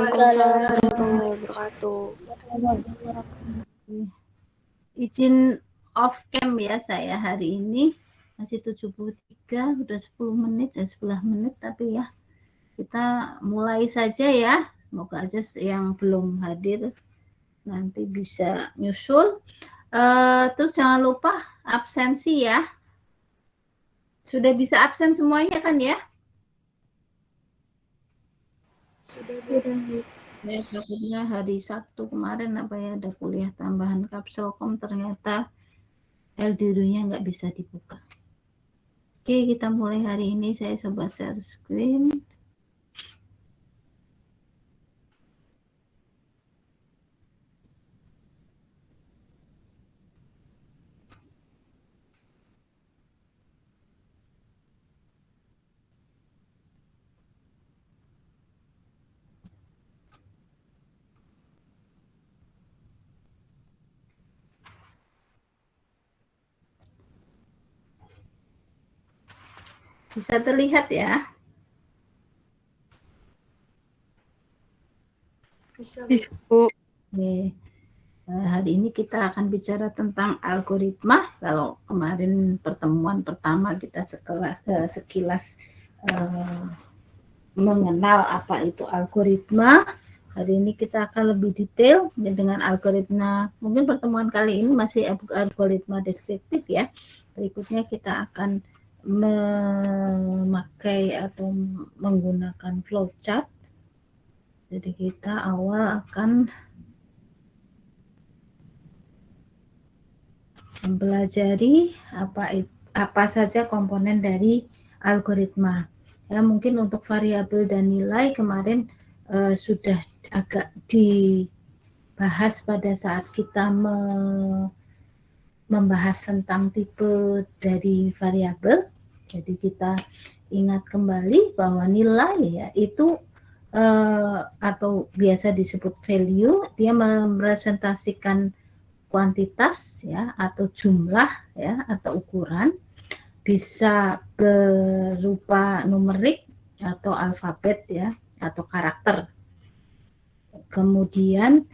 Waalaikumsalam warahmatullahi wabarakatuh. Izin off cam ya saya hari ini, masih 73, udah 10 menit ya, 11 menit, tapi ya kita mulai saja ya, semoga aja yang belum hadir nanti bisa nyusul. Terus jangan lupa absensi ya, sudah bisa absen semuanya kan ya? Sudah. Ya, takutnya hari Sabtu kemarin apa ya, ada kuliah tambahan Kapselkom, ternyata LDR-nya nggak bisa dibuka. Oke, kita mulai hari ini. Saya coba share screen. Bisa terlihat ya? Bisa, Bu. Oke. Hari ini kita akan bicara tentang algoritma. Kalau kemarin pertemuan pertama kita sekilas mengenal apa itu algoritma. Hari ini kita akan lebih detail dengan algoritma. Mungkin pertemuan kali ini masih algoritma deskriptif ya. Berikutnya kita akan memakai atau menggunakan flowchart. Jadi kita awal akan mempelajari apa saja komponen dari algoritma. Ya, mungkin untuk variabel dan nilai kemarin sudah agak dibahas pada saat kita membahas tentang tipe dari variabel. Jadi kita ingat kembali bahwa nilai ya itu atau biasa disebut value, dia merepresentasikan kuantitas ya atau jumlah ya atau ukuran, bisa berupa numerik atau alfabet ya atau karakter. Kemudian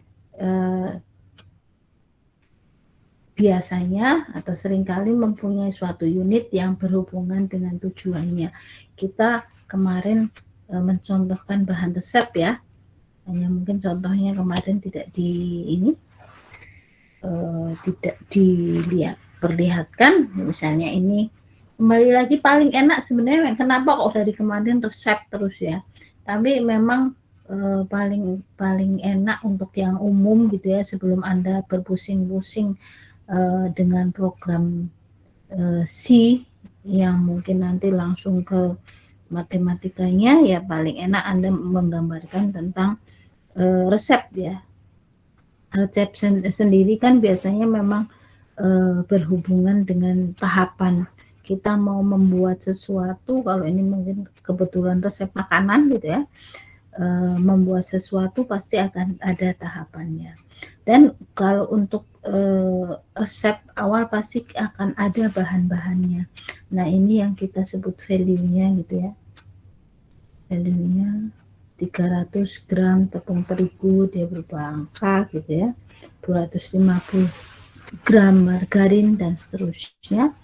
biasanya atau seringkali mempunyai suatu unit yang berhubungan dengan tujuannya. Kita kemarin mencontohkan bahan resep ya, hanya mungkin contohnya kemarin tidak diperlihatkan. Misalnya ini kembali lagi paling enak sebenarnya, kenapa kok dari kemarin resep terus ya, tapi memang paling enak untuk yang umum gitu ya, sebelum Anda berpusing-pusing dengan program C yang mungkin nanti langsung ke matematikanya, ya paling enak Anda menggambarkan tentang resep ya. Resep sendiri kan biasanya memang berhubungan dengan tahapan kita mau membuat sesuatu. Kalau ini mungkin kebetulan resep makanan gitu ya, membuat sesuatu pasti akan ada tahapannya. Dan kalau untuk resep awal pasti akan ada bahan-bahannya. Nah ini yang kita sebut value-nya gitu ya. Value-nya 300 gram tepung terigu, dia berupa angka gitu ya, 250 gram margarin dan seterusnya.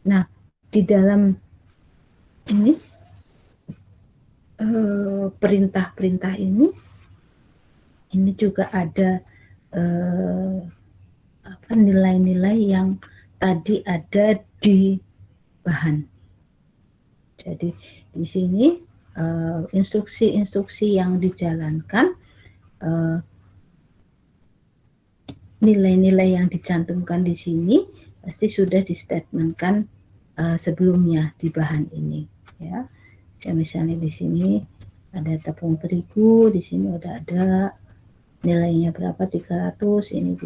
Nah di dalam ini perintah-perintah ini juga ada nilai-nilai yang tadi ada di bahan. Jadi di sini instruksi-instruksi yang dijalankan, nilai-nilai yang dicantumkan di sini pasti sudah distatementkan sebelumnya di bahan ini ya. Misalnya di sini ada tepung terigu, di sini udah ada nilainya berapa, 300, ini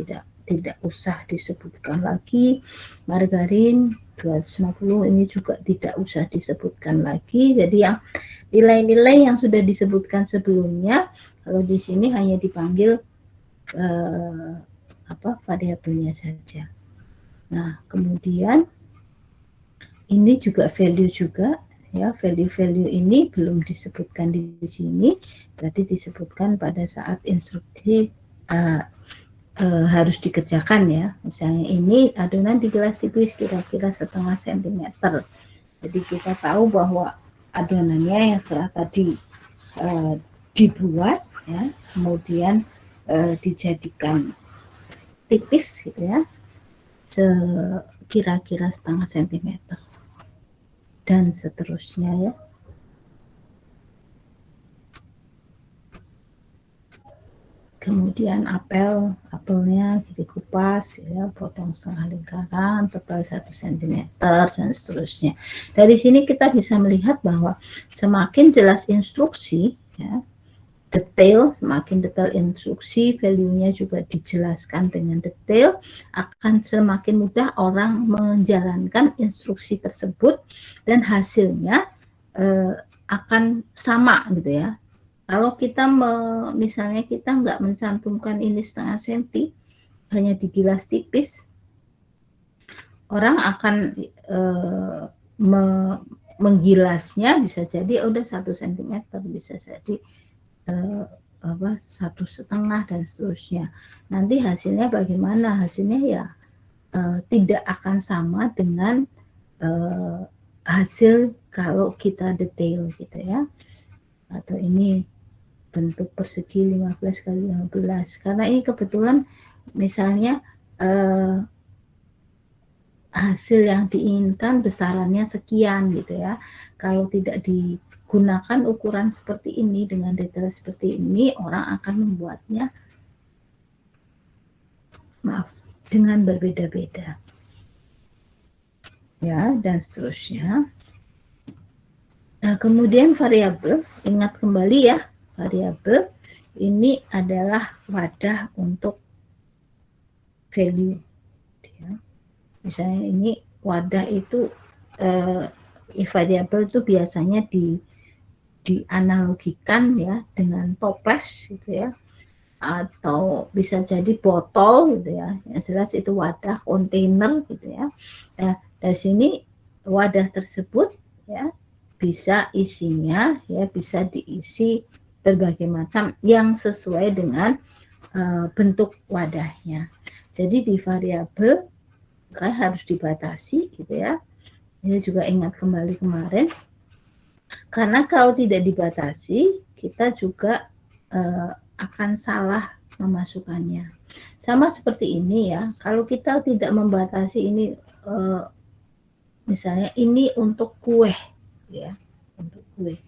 tidak usah disebutkan lagi. Margarin 250, ini juga tidak usah disebutkan lagi. Jadi yang nilai-nilai yang sudah disebutkan sebelumnya, kalau di sini hanya dipanggil variabelnya saja. Nah kemudian ini juga value juga Ya, value-value ini belum disebutkan di sini, berarti disebutkan pada saat instruksi harus dikerjakan ya. Misalnya ini adonan di gelas tipis kira-kira 0,5 sentimeter. Jadi kita tahu bahwa adonannya yang setelah tadi dibuat ya, kemudian dijadikan tipis gitu ya, kira-kira 0,5 sentimeter dan seterusnya ya. Kemudian apelnya dikupas ya, potong setengah lingkaran, tebal 1 cm dan seterusnya. Dari sini kita bisa melihat bahwa semakin jelas instruksi ya, semakin detail instruksi, value-nya juga dijelaskan dengan detail, akan semakin mudah orang menjalankan instruksi tersebut dan hasilnya akan sama gitu ya. Kalau kita misalnya kita nggak mencantumkan ini 0,5 senti, hanya di gelas tipis, orang akan menggilasnya bisa jadi udah 1 cm, bisa jadi 1,5 dan seterusnya. Nanti hasilnya bagaimana? Hasilnya ya tidak akan sama dengan hasil kalau kita detail gitu ya. Atau ini bentuk persegi 15 kali 15, karena ini kebetulan misalnya hasil yang diinginkan besarannya sekian gitu ya. Kalau tidak digunakan ukuran seperti ini dengan detail seperti ini, orang akan membuatnya dengan berbeda-beda ya, dan seterusnya. Nah, kemudian variabel, ingat kembali ya, variabel ini adalah wadah untuk value. Ya. Misalnya ini wadah itu variabel itu biasanya dianalogikan ya dengan toples gitu ya, atau bisa jadi botol gitu ya. Yang jelas itu wadah, kontainer gitu ya. Nah, dari sini wadah tersebut ya bisa isinya ya bisa diisi berbagai macam yang sesuai dengan bentuk wadahnya. Jadi di variabel harus dibatasi gitu ya. Ini juga ingat kembali kemarin, karena kalau tidak dibatasi kita juga akan salah memasukkannya. Sama seperti ini ya, kalau kita tidak membatasi ini misalnya ini untuk kue ya, untuk kue.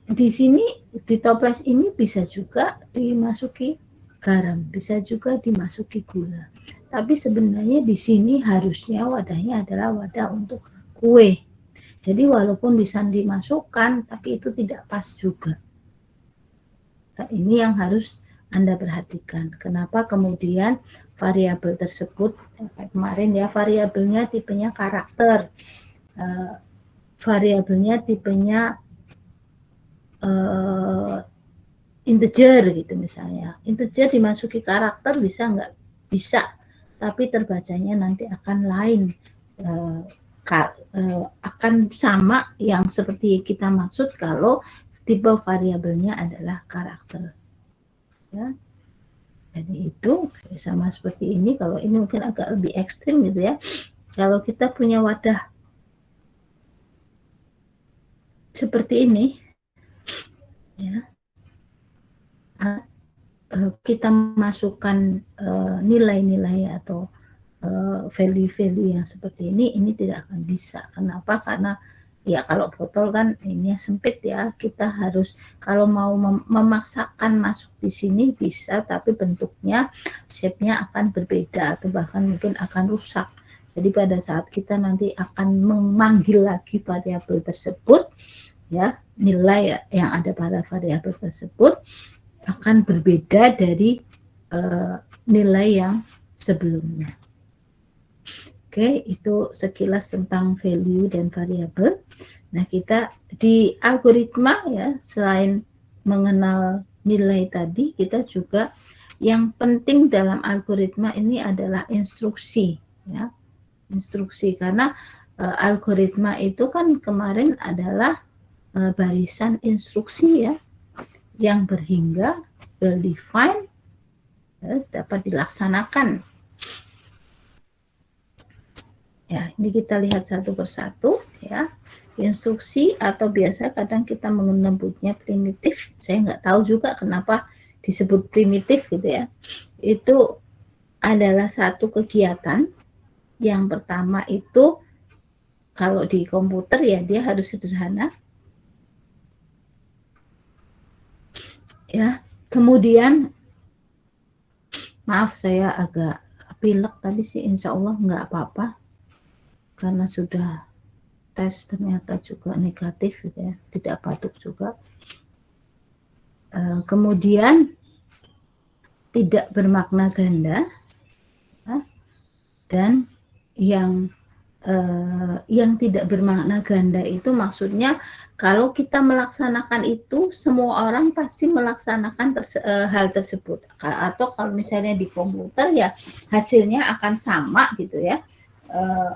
Di sini di toples ini bisa juga dimasuki garam, bisa juga dimasuki gula. Tapi sebenarnya di sini harusnya wadahnya adalah wadah untuk kue. Jadi walaupun bisa dimasukkan, tapi itu tidak pas juga. Nah, ini yang harus Anda perhatikan. Kenapa kemudian variabel tersebut, kayak kemarin ya, variabelnya tipenya karakter, variabelnya tipenya integer gitu misalnya. Integer dimasuki karakter bisa nggak? Bisa, tapi terbacanya nanti akan lain, akan sama yang seperti kita maksud kalau tipe variabelnya adalah karakter. Ya. Jadi itu sama seperti ini. Kalau ini mungkin agak lebih ekstrim gitu ya. Kalau kita punya wadah seperti ini, ya, kita masukkan nilai-nilai atau value-value yang seperti ini tidak akan bisa. Kenapa? Karena ya kalau botol kan ini sempit ya, kita harus kalau mau memaksakan masuk di sini bisa, tapi bentuknya, shape-nya akan berbeda atau bahkan mungkin akan rusak. Jadi pada saat kita nanti akan memanggil lagi variabel tersebut, ya nilai yang ada pada variabel tersebut akan berbeda dari nilai yang sebelumnya. Oke, itu sekilas tentang value dan variabel. Nah, kita di algoritma ya, selain mengenal nilai tadi, kita juga yang penting dalam algoritma ini adalah instruksi ya. Instruksi, karena algoritma itu kan kemarin adalah barisan instruksi ya, yang berhingga, well defined, terus dapat dilaksanakan. Ya, ini kita lihat satu persatu ya. Instruksi atau biasa kadang kita menyebutnya primitif. Saya nggak tahu juga kenapa disebut primitif gitu ya. Itu adalah satu kegiatan. Yang pertama itu kalau di komputer ya dia harus sederhana. Ya, kemudian maaf saya agak pilek tapi sih insya Allah nggak apa-apa karena sudah tes ternyata juga negatif gitu ya, tidak batuk juga. Kemudian tidak bermakna ganda ya, dan yang tidak bermakna ganda itu maksudnya kalau kita melaksanakan itu semua orang pasti melaksanakan hal tersebut, atau kalau misalnya di komputer ya hasilnya akan sama gitu ya,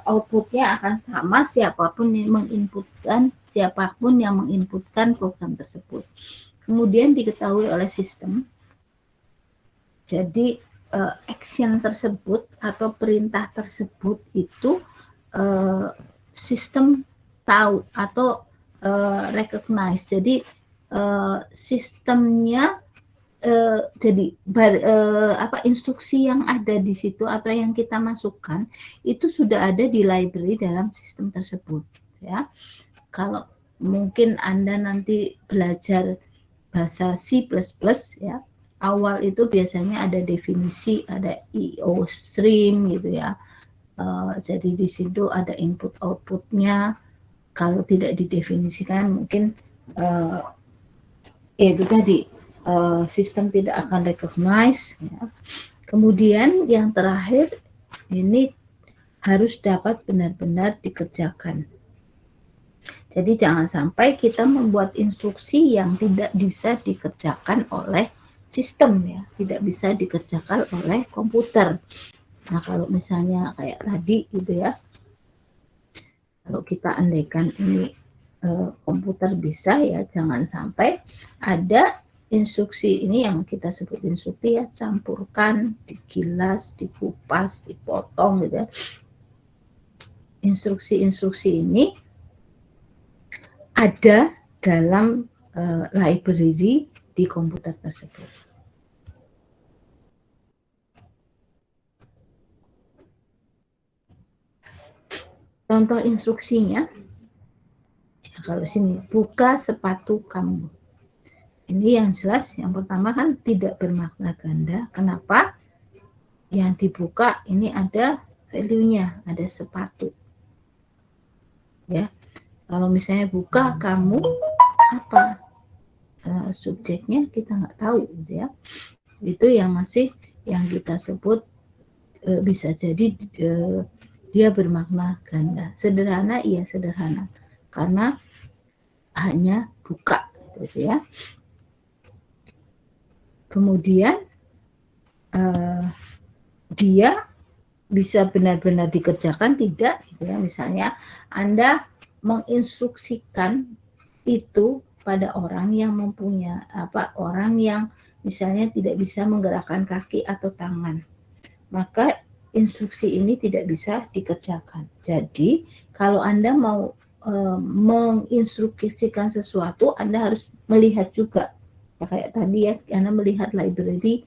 outputnya akan sama siapapun yang menginputkan program tersebut. Kemudian diketahui oleh sistem. Jadi action tersebut atau perintah tersebut itu sistem tahu atau recognize. Jadi sistemnya jadi instruksi yang ada di situ atau yang kita masukkan itu sudah ada di library dalam sistem tersebut ya. Kalau mungkin Anda nanti belajar bahasa C++ ya, awal itu biasanya ada definisi, ada IO stream gitu ya. Jadi di situ ada input outputnya. Kalau tidak didefinisikan mungkin itu tadi sistem tidak akan recognize ya. Kemudian yang terakhir ini harus dapat benar-benar dikerjakan. Jadi jangan sampai kita membuat instruksi yang tidak bisa dikerjakan oleh sistem ya, tidak bisa dikerjakan oleh komputer. Nah kalau misalnya kayak tadi gitu ya, kalau kita andaikan ini komputer bisa ya, jangan sampai ada instruksi ini yang kita sebut instruksi ya, campurkan, digilas, dikupas, dipotong gitu ya. Instruksi-instruksi ini ada dalam library di komputer tersebut. Contoh instruksinya, ya kalau sini, buka sepatu kamu. Ini yang jelas, yang pertama kan tidak bermakna ganda. Kenapa? Yang dibuka ini ada value-nya, ada sepatu. Ya, kalau misalnya buka kamu, apa? Subjeknya kita nggak tahu, gitu ya. Itu yang masih yang kita sebut bisa jadi dia bermakna ganda. Sederhana, iya sederhana, karena hanya buka, gitu ya. Kemudian dia bisa benar-benar dikerjakan tidak, gitu ya. Misalnya Anda menginstruksikan itu pada orang yang mempunyai orang yang misalnya tidak bisa menggerakkan kaki atau tangan, maka instruksi ini tidak bisa dikerjakan. Jadi kalau Anda mau menginstruksikan sesuatu, Anda harus melihat juga ya, kayak tadi ya, Anda melihat library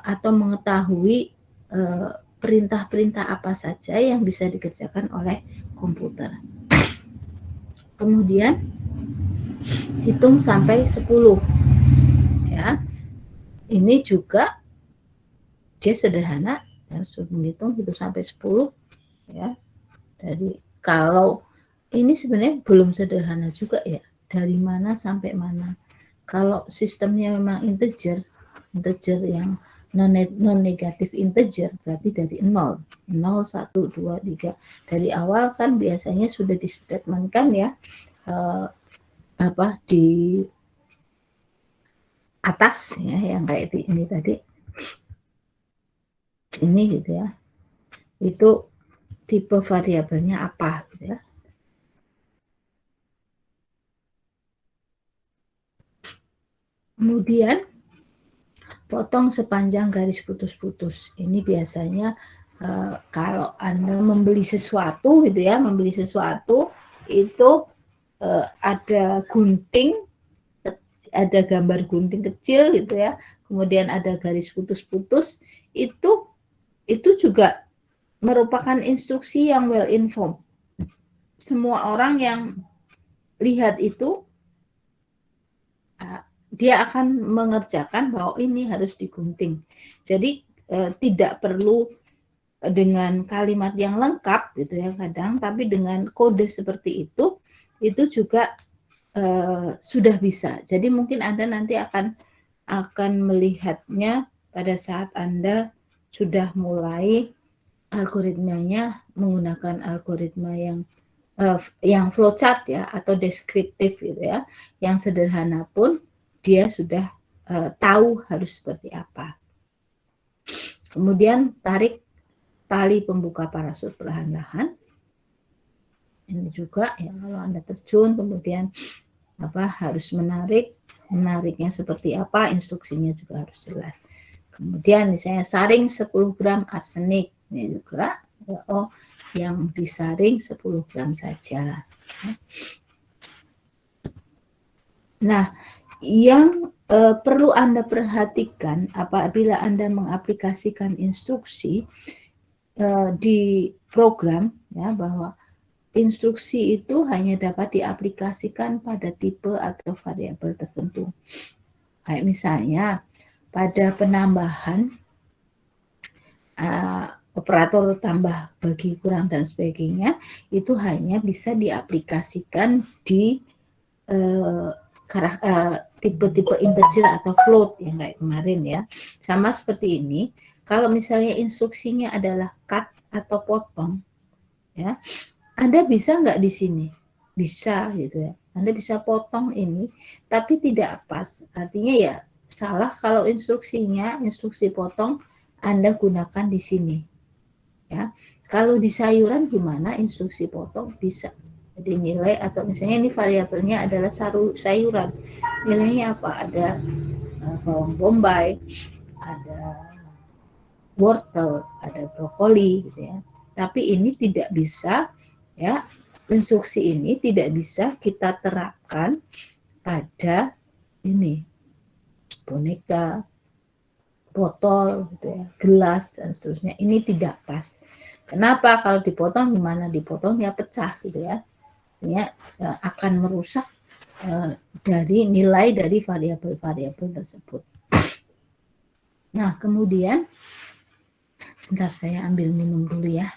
atau mengetahui perintah-perintah apa saja yang bisa dikerjakan oleh komputer. Kemudian hitung sampai 10 ya. Ini juga dia sederhana ya, sudah menghitung sampai 10 ya. Jadi kalau ini sebenarnya belum sederhana juga ya, dari mana sampai mana. Kalau sistemnya memang integer yang non-negatif integer, berarti dari 0, 1, 2, 3. Dari awal kan biasanya sudah distatementkan ya, di atas ya, yang kayak ini tadi. Ini gitu ya. Itu tipe variabelnya apa gitu ya. Kemudian potong sepanjang garis putus-putus. Ini biasanya kalau Anda membeli sesuatu gitu ya, membeli sesuatu itu ada gunting, ada gambar gunting kecil gitu ya, kemudian ada garis putus-putus, itu juga merupakan instruksi yang well informed. Semua orang yang lihat itu dia akan mengerjakan bahwa ini harus digunting. Jadi tidak perlu dengan kalimat yang lengkap gitu ya kadang, tapi dengan kode seperti itu juga sudah bisa. Jadi mungkin Anda nanti akan melihatnya pada saat Anda sudah mulai algoritmanya menggunakan algoritma yang flowchart ya atau deskriptif gitu ya, yang sederhana pun dia sudah tahu harus seperti apa. Kemudian tarik tali pembuka parasut perlahan-lahan. Ini juga ya kalau Anda terjun kemudian harus menariknya seperti apa, instruksinya juga harus jelas. Kemudian misalnya saring 10 gram arsenik, ini juga yang disaring 10 gram saja. Nah, yang perlu Anda perhatikan apabila Anda mengaplikasikan instruksi di program ya, bahwa instruksi itu hanya dapat diaplikasikan pada tipe atau variabel tertentu. Kayak misalnya pada penambahan operator tambah, bagi, kurang dan sebagainya itu hanya bisa diaplikasikan di tipe-tipe integer atau float yang kayak kemarin ya. Sama seperti ini, kalau misalnya instruksinya adalah cut atau potong ya, Anda bisa nggak di sini? Bisa gitu ya. Anda bisa potong ini, tapi tidak pas. Artinya ya salah kalau instruksinya, instruksi potong Anda gunakan di sini. Ya. Kalau di sayuran gimana instruksi potong? Bisa. Jadi nilai atau misalnya ini variabelnya adalah sayuran. Nilainya apa? Ada bawang bombay, ada wortel, ada brokoli gitu ya. Tapi ini tidak bisa ya, instruksi ini tidak bisa kita terapkan pada ini boneka, botol gitu ya, gelas dan seterusnya. Ini tidak pas. Kenapa? Kalau dipotong gimana? Dipotongnya pecah gitu ya. Ini akan merusak dari nilai dari variabel-variabel tersebut. Nah, kemudian sebentar saya ambil minum dulu ya.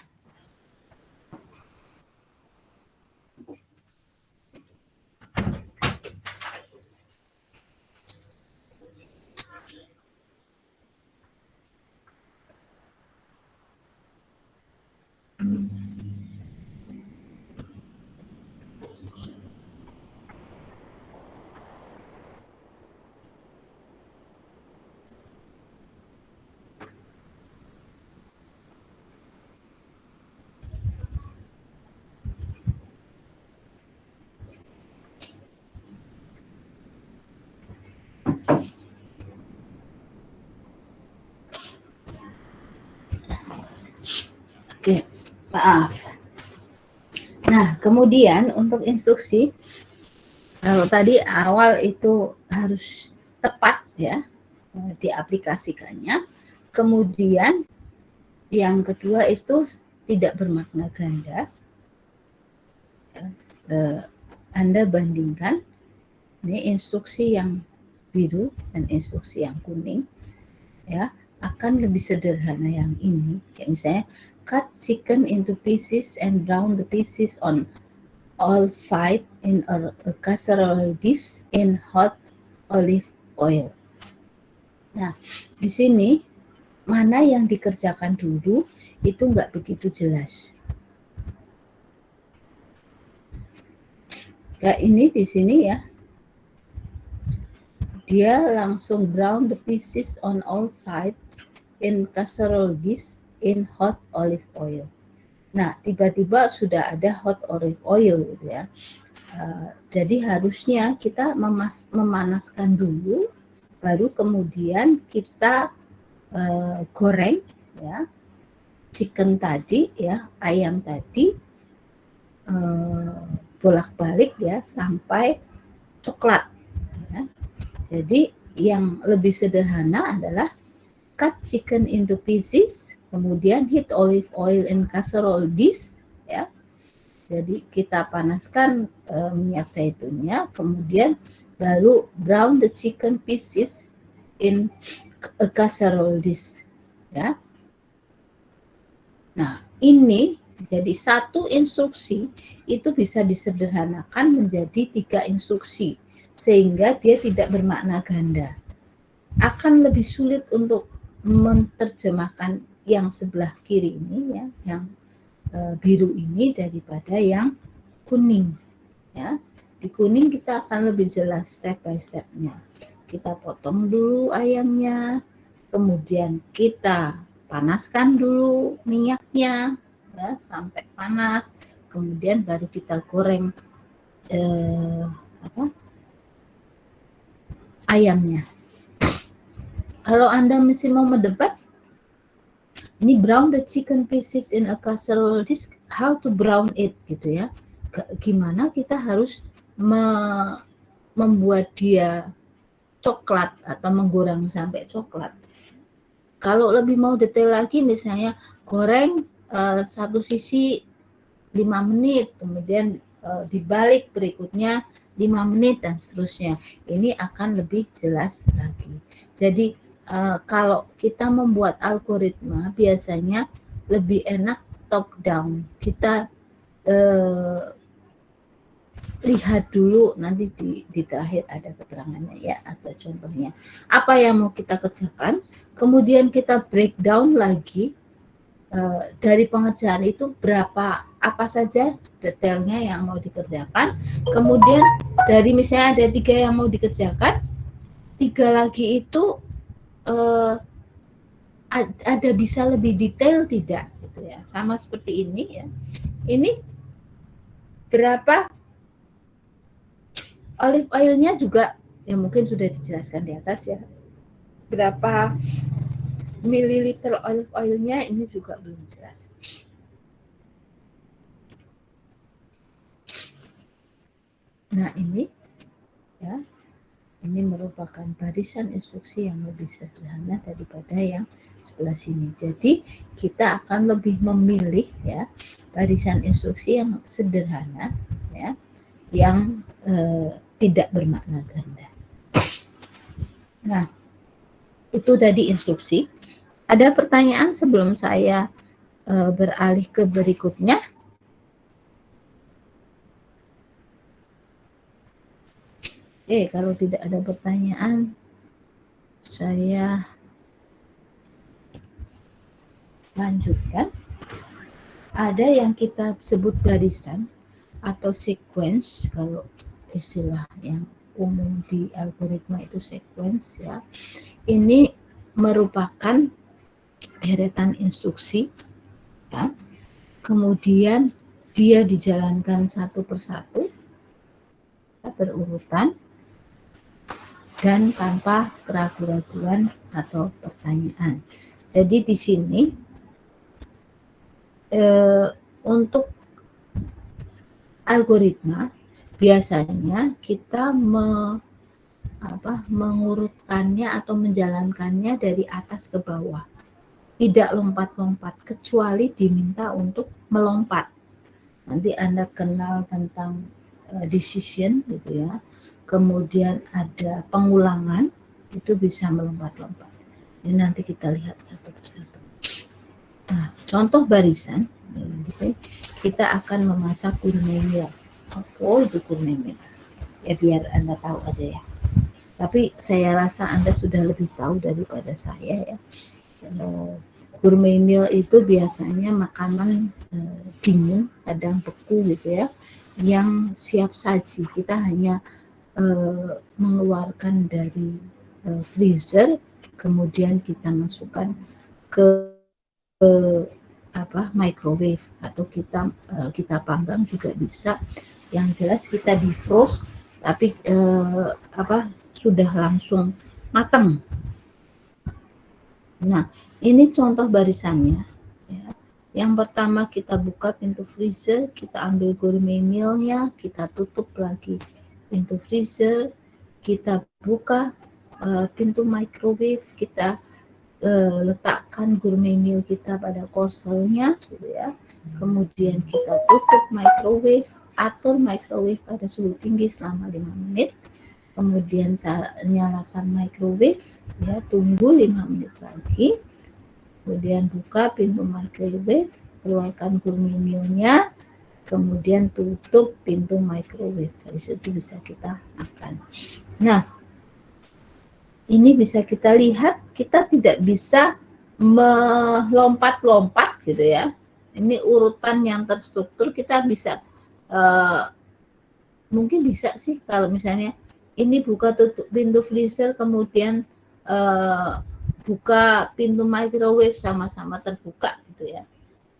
Oke, maaf. Nah, kemudian untuk instruksi, kalau tadi awal itu harus tepat ya diaplikasikannya. Kemudian yang kedua itu tidak bermakna ganda. Anda bandingkan ini instruksi yang biru dan instruksi yang kuning ya, akan lebih sederhana yang ini. Kayak misalnya cut chicken into pieces and brown the pieces on all sides in a casserole dish in hot olive oil. Nah, di sini mana yang dikerjakan dulu itu nggak begitu jelas. Ya, ini di sini ya, dia langsung brown the pieces on all sides in casserole dish in hot olive oil. Nah, tiba-tiba sudah ada hot olive oil gitu ya. Jadi harusnya kita memanaskan dulu, baru kemudian kita goreng ya chicken tadi ya, ayam tadi bolak-balik ya sampai coklat. Ya. Jadi yang lebih sederhana adalah cut chicken into pieces, kemudian heat olive oil in casserole dish ya. Jadi kita panaskan minyak zaitunnya, kemudian baru brown the chicken pieces in a casserole dish ya. Nah, ini jadi satu instruksi itu bisa disederhanakan menjadi 3 instruksi sehingga dia tidak bermakna ganda. Akan lebih sulit untuk menerjemahkan yang sebelah kiri ini ya, yang biru ini daripada yang kuning ya. Di kuning kita akan lebih jelas step by stepnya. Kita potong dulu ayamnya, kemudian kita panaskan dulu minyaknya ya sampai panas, kemudian baru kita goreng ayamnya. Kalau Anda masih mau mendebat, ini brown the chicken pieces in a casserole dish, how to brown it gitu ya. Gimana kita harus membuat dia coklat atau menggoreng sampai coklat. Kalau lebih mau detail lagi, misalnya goreng satu sisi 5 menit, kemudian dibalik berikutnya 5 menit dan seterusnya. Ini akan lebih jelas lagi. Jadi kalau kita membuat algoritma biasanya lebih enak top down. Kita lihat dulu, nanti di terakhir ada keterangannya ya, ada contohnya. Apa yang mau kita kerjakan, kemudian kita breakdown lagi dari pengerjaan itu apa saja detailnya yang mau dikerjakan. Kemudian dari misalnya ada 3 yang mau dikerjakan, 3 lagi itu ada bisa lebih detail tidak gitu ya. Sama seperti ini ya. Ini berapa olive oilnya juga ya mungkin sudah dijelaskan di atas ya. Berapa mililiter olive oilnya ini juga belum jelas. Nah ini ya, ini merupakan barisan instruksi yang lebih sederhana daripada yang sebelah sini. Jadi kita akan lebih memilih ya barisan instruksi yang sederhana ya, yang tidak bermakna ganda. Nah, itu tadi instruksi. Ada pertanyaan sebelum saya beralih ke berikutnya? Kalau tidak ada pertanyaan, saya lanjutkan. Ada yang kita sebut barisan atau sequence, kalau istilah yang umum di algoritma itu sequence ya. Ini merupakan deretan instruksi ya. Kemudian dia dijalankan satu persatu berurutan dan tanpa keraguan-raguan atau pertanyaan. Jadi di sini untuk algoritma biasanya kita mengurutkannya atau menjalankannya dari atas ke bawah, tidak lompat-lompat kecuali diminta untuk melompat. Nanti Anda kenal tentang decision gitu ya, kemudian ada pengulangan, itu bisa melompat-lompat. Ini nanti kita lihat satu persatu. Nah, contoh barisan, kita akan memasak gourmet meal. Oh, itu gourmet meal. Ya biar Anda tahu aja ya. Tapi saya rasa Anda sudah lebih tahu daripada saya ya. Gourmet meal itu biasanya makanan dingin, kadang beku gitu ya, yang siap saji. Kita hanya mengeluarkan dari freezer, kemudian kita masukkan ke microwave, atau kita panggang juga bisa. Yang jelas kita defrost tapi sudah langsung matang. Nah, ini contoh barisannya ya. Yang pertama kita buka pintu freezer, kita ambil gourmet meal-nya, kita tutup lagi pintu freezer, kita buka pintu microwave, kita letakkan gourmet meal kita pada korselnya gitu ya. Kemudian kita tutup microwave, atur microwave pada suhu tinggi selama 5 menit. Kemudian nyalakan microwave ya, tunggu 5 menit lagi. Kemudian buka pintu microwave, keluarkan gourmet meal-nya, kemudian tutup pintu microwave. Dari situ bisa kita makan. Nah, ini bisa kita lihat, kita tidak bisa melompat-lompat gitu ya. Ini urutan yang terstruktur, kita bisa mungkin bisa sih kalau misalnya ini buka tutup pintu freezer, kemudian buka pintu microwave sama-sama terbuka gitu ya.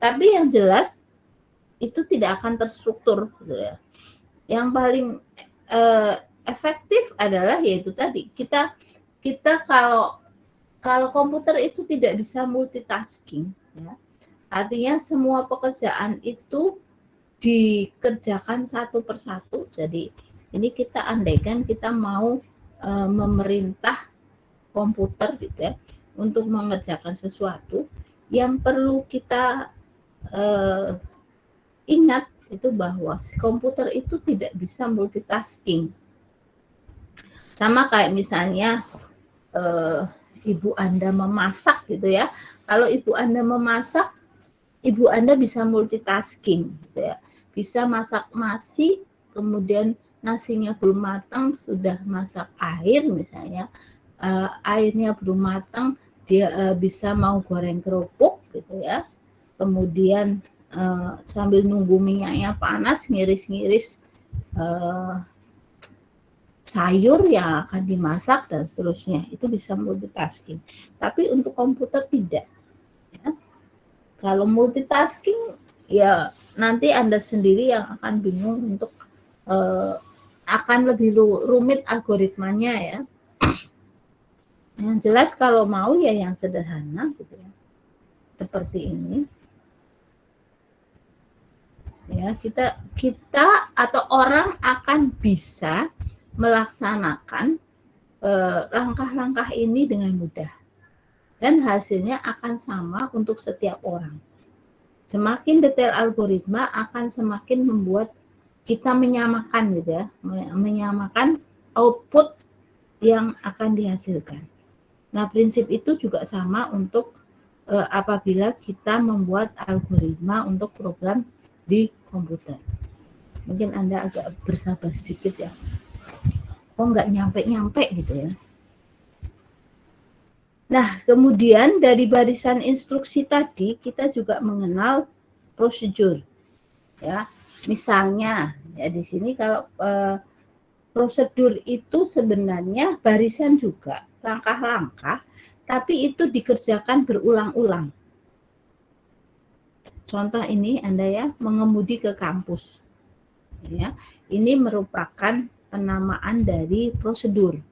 Tapi yang jelas itu tidak akan terstruktur gitu ya. Yang paling efektif adalah yaitu tadi kita kalau komputer itu tidak bisa multitasking ya. Artinya semua pekerjaan itu dikerjakan satu persatu. Jadi ini kita andaikan kita mau memerintah komputer gitu ya untuk mengerjakan sesuatu, yang perlu kita ingat itu bahwa komputer itu tidak bisa multitasking. Sama kayak misalnya ibu Anda memasak gitu ya. Kalau ibu Anda memasak, ibu Anda bisa multitasking gitu ya. Bisa masak nasi, kemudian nasinya belum matang, sudah masak air misalnya. Airnya belum matang, dia bisa mau goreng kerupuk gitu ya. Kemudian sambil nunggu minyaknya panas, ngiris-ngiris sayur yang akan dimasak dan seterusnya. Itu bisa multitasking. Tapi untuk komputer tidak. Ya. Kalau multitasking ya nanti Anda sendiri yang akan bingung untuk akan lebih rumit algoritmanya ya. Yang jelas kalau mau ya yang sederhana gitu ya. Seperti ini. Ya, kita atau orang akan bisa melaksanakan langkah-langkah ini dengan mudah. Dan hasilnya akan sama untuk setiap orang. Semakin detail algoritma akan semakin membuat kita menyamakan gitu ya, menyamakan output yang akan dihasilkan. Nah, prinsip itu juga sama untuk apabila kita membuat algoritma untuk program di komputer. Mungkin Anda agak bersabar sedikit ya. Kok nggak nyampe-nyampe gitu ya. Nah, kemudian dari barisan instruksi tadi kita juga mengenal prosedur. Ya, misalnya ya di sini kalau prosedur itu sebenarnya barisan juga, langkah-langkah, tapi itu dikerjakan berulang-ulang. Contoh ini Anda ya, mengemudi ke kampus. Ya, ini merupakan penamaan dari prosedur.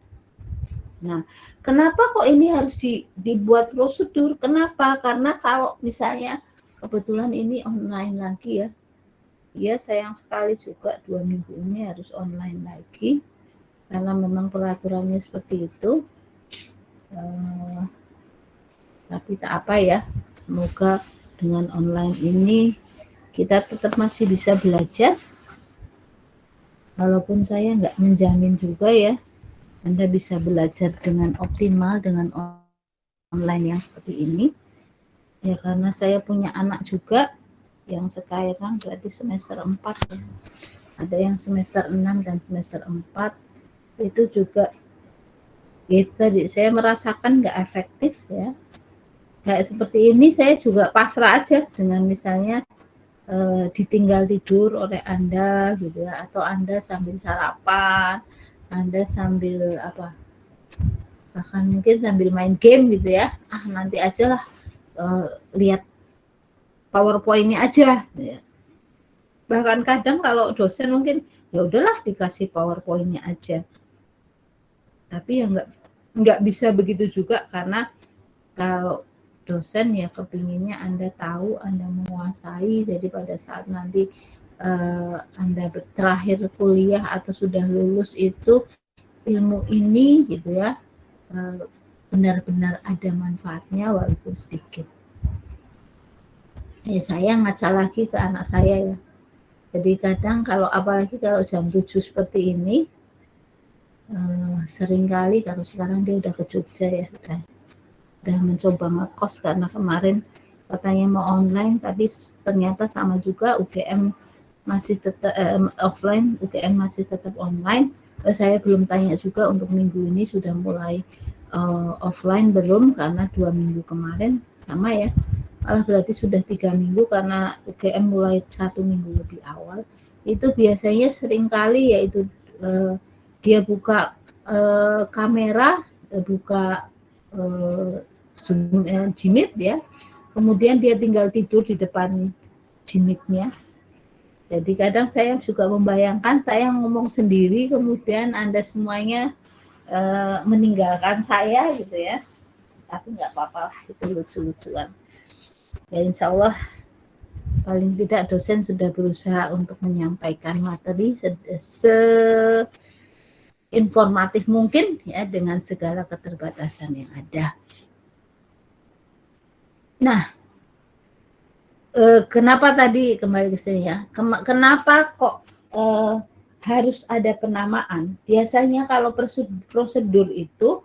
Nah, kenapa kok ini harus dibuat prosedur? Kenapa? Karena kalau misalnya kebetulan ini online lagi ya. Ya, sayang sekali juga 2 minggu ini harus online lagi. Karena memang peraturannya seperti itu. Tapi tak apa ya. Semoga dengan online ini kita tetap masih bisa belajar. Walaupun saya nggak menjamin juga ya. Anda bisa belajar dengan optimal dengan online yang seperti ini. Ya karena saya punya anak juga yang sekarang berarti semester 4 ya. Ada yang semester 6 dan semester 4. Itu juga ya tadi saya merasakan nggak efektif ya. Kayak seperti ini saya juga pasrah aja dengan misalnya ditinggal tidur oleh Anda gitu ya, atau Anda sambil sarapan, Anda sambil bahkan mungkin sambil main game gitu ya, nanti aja lah lihat PowerPoint-nya aja. Ya. Bahkan kadang kalau dosen mungkin ya udahlah dikasih PowerPoint-nya aja. Tapi ya nggak bisa begitu juga, karena kalau dosen ya kepinginnya Anda tahu, Anda menguasai. Jadi pada saat nanti Anda terakhir kuliah atau sudah lulus itu ilmu ini gitu ya benar-benar ada manfaatnya walaupun sedikit. Saya ngaca lagi ke anak saya ya. Jadi kadang apalagi kalau jam 7 seperti ini, seringkali kalau sekarang dia udah ke Jogja ya, udah mencoba ngekos karena kemarin katanya mau online, tapi ternyata sama juga UGM masih tetap offline, UGM masih tetap online. Saya belum tanya juga untuk minggu ini sudah mulai offline belum, karena 2 minggu kemarin sama ya, malah berarti sudah 3 minggu karena UGM mulai 1 minggu lebih awal. Itu biasanya seringkali yaitu dia buka kamera, buka Zoom, Jimit ya, kemudian dia tinggal tidur di depan Jimitnya. Jadi kadang saya juga membayangkan saya ngomong sendiri, kemudian Anda semuanya meninggalkan saya gitu ya. Tapi nggak apa-apa lah, itu lucu-lucuan. Ya insya Allah paling tidak dosen sudah berusaha untuk menyampaikan materi informatif mungkin ya, dengan segala keterbatasan yang ada. Nah, kenapa tadi kembali ke sini ya? Kenapa kok harus ada penamaan? Biasanya kalau prosedur itu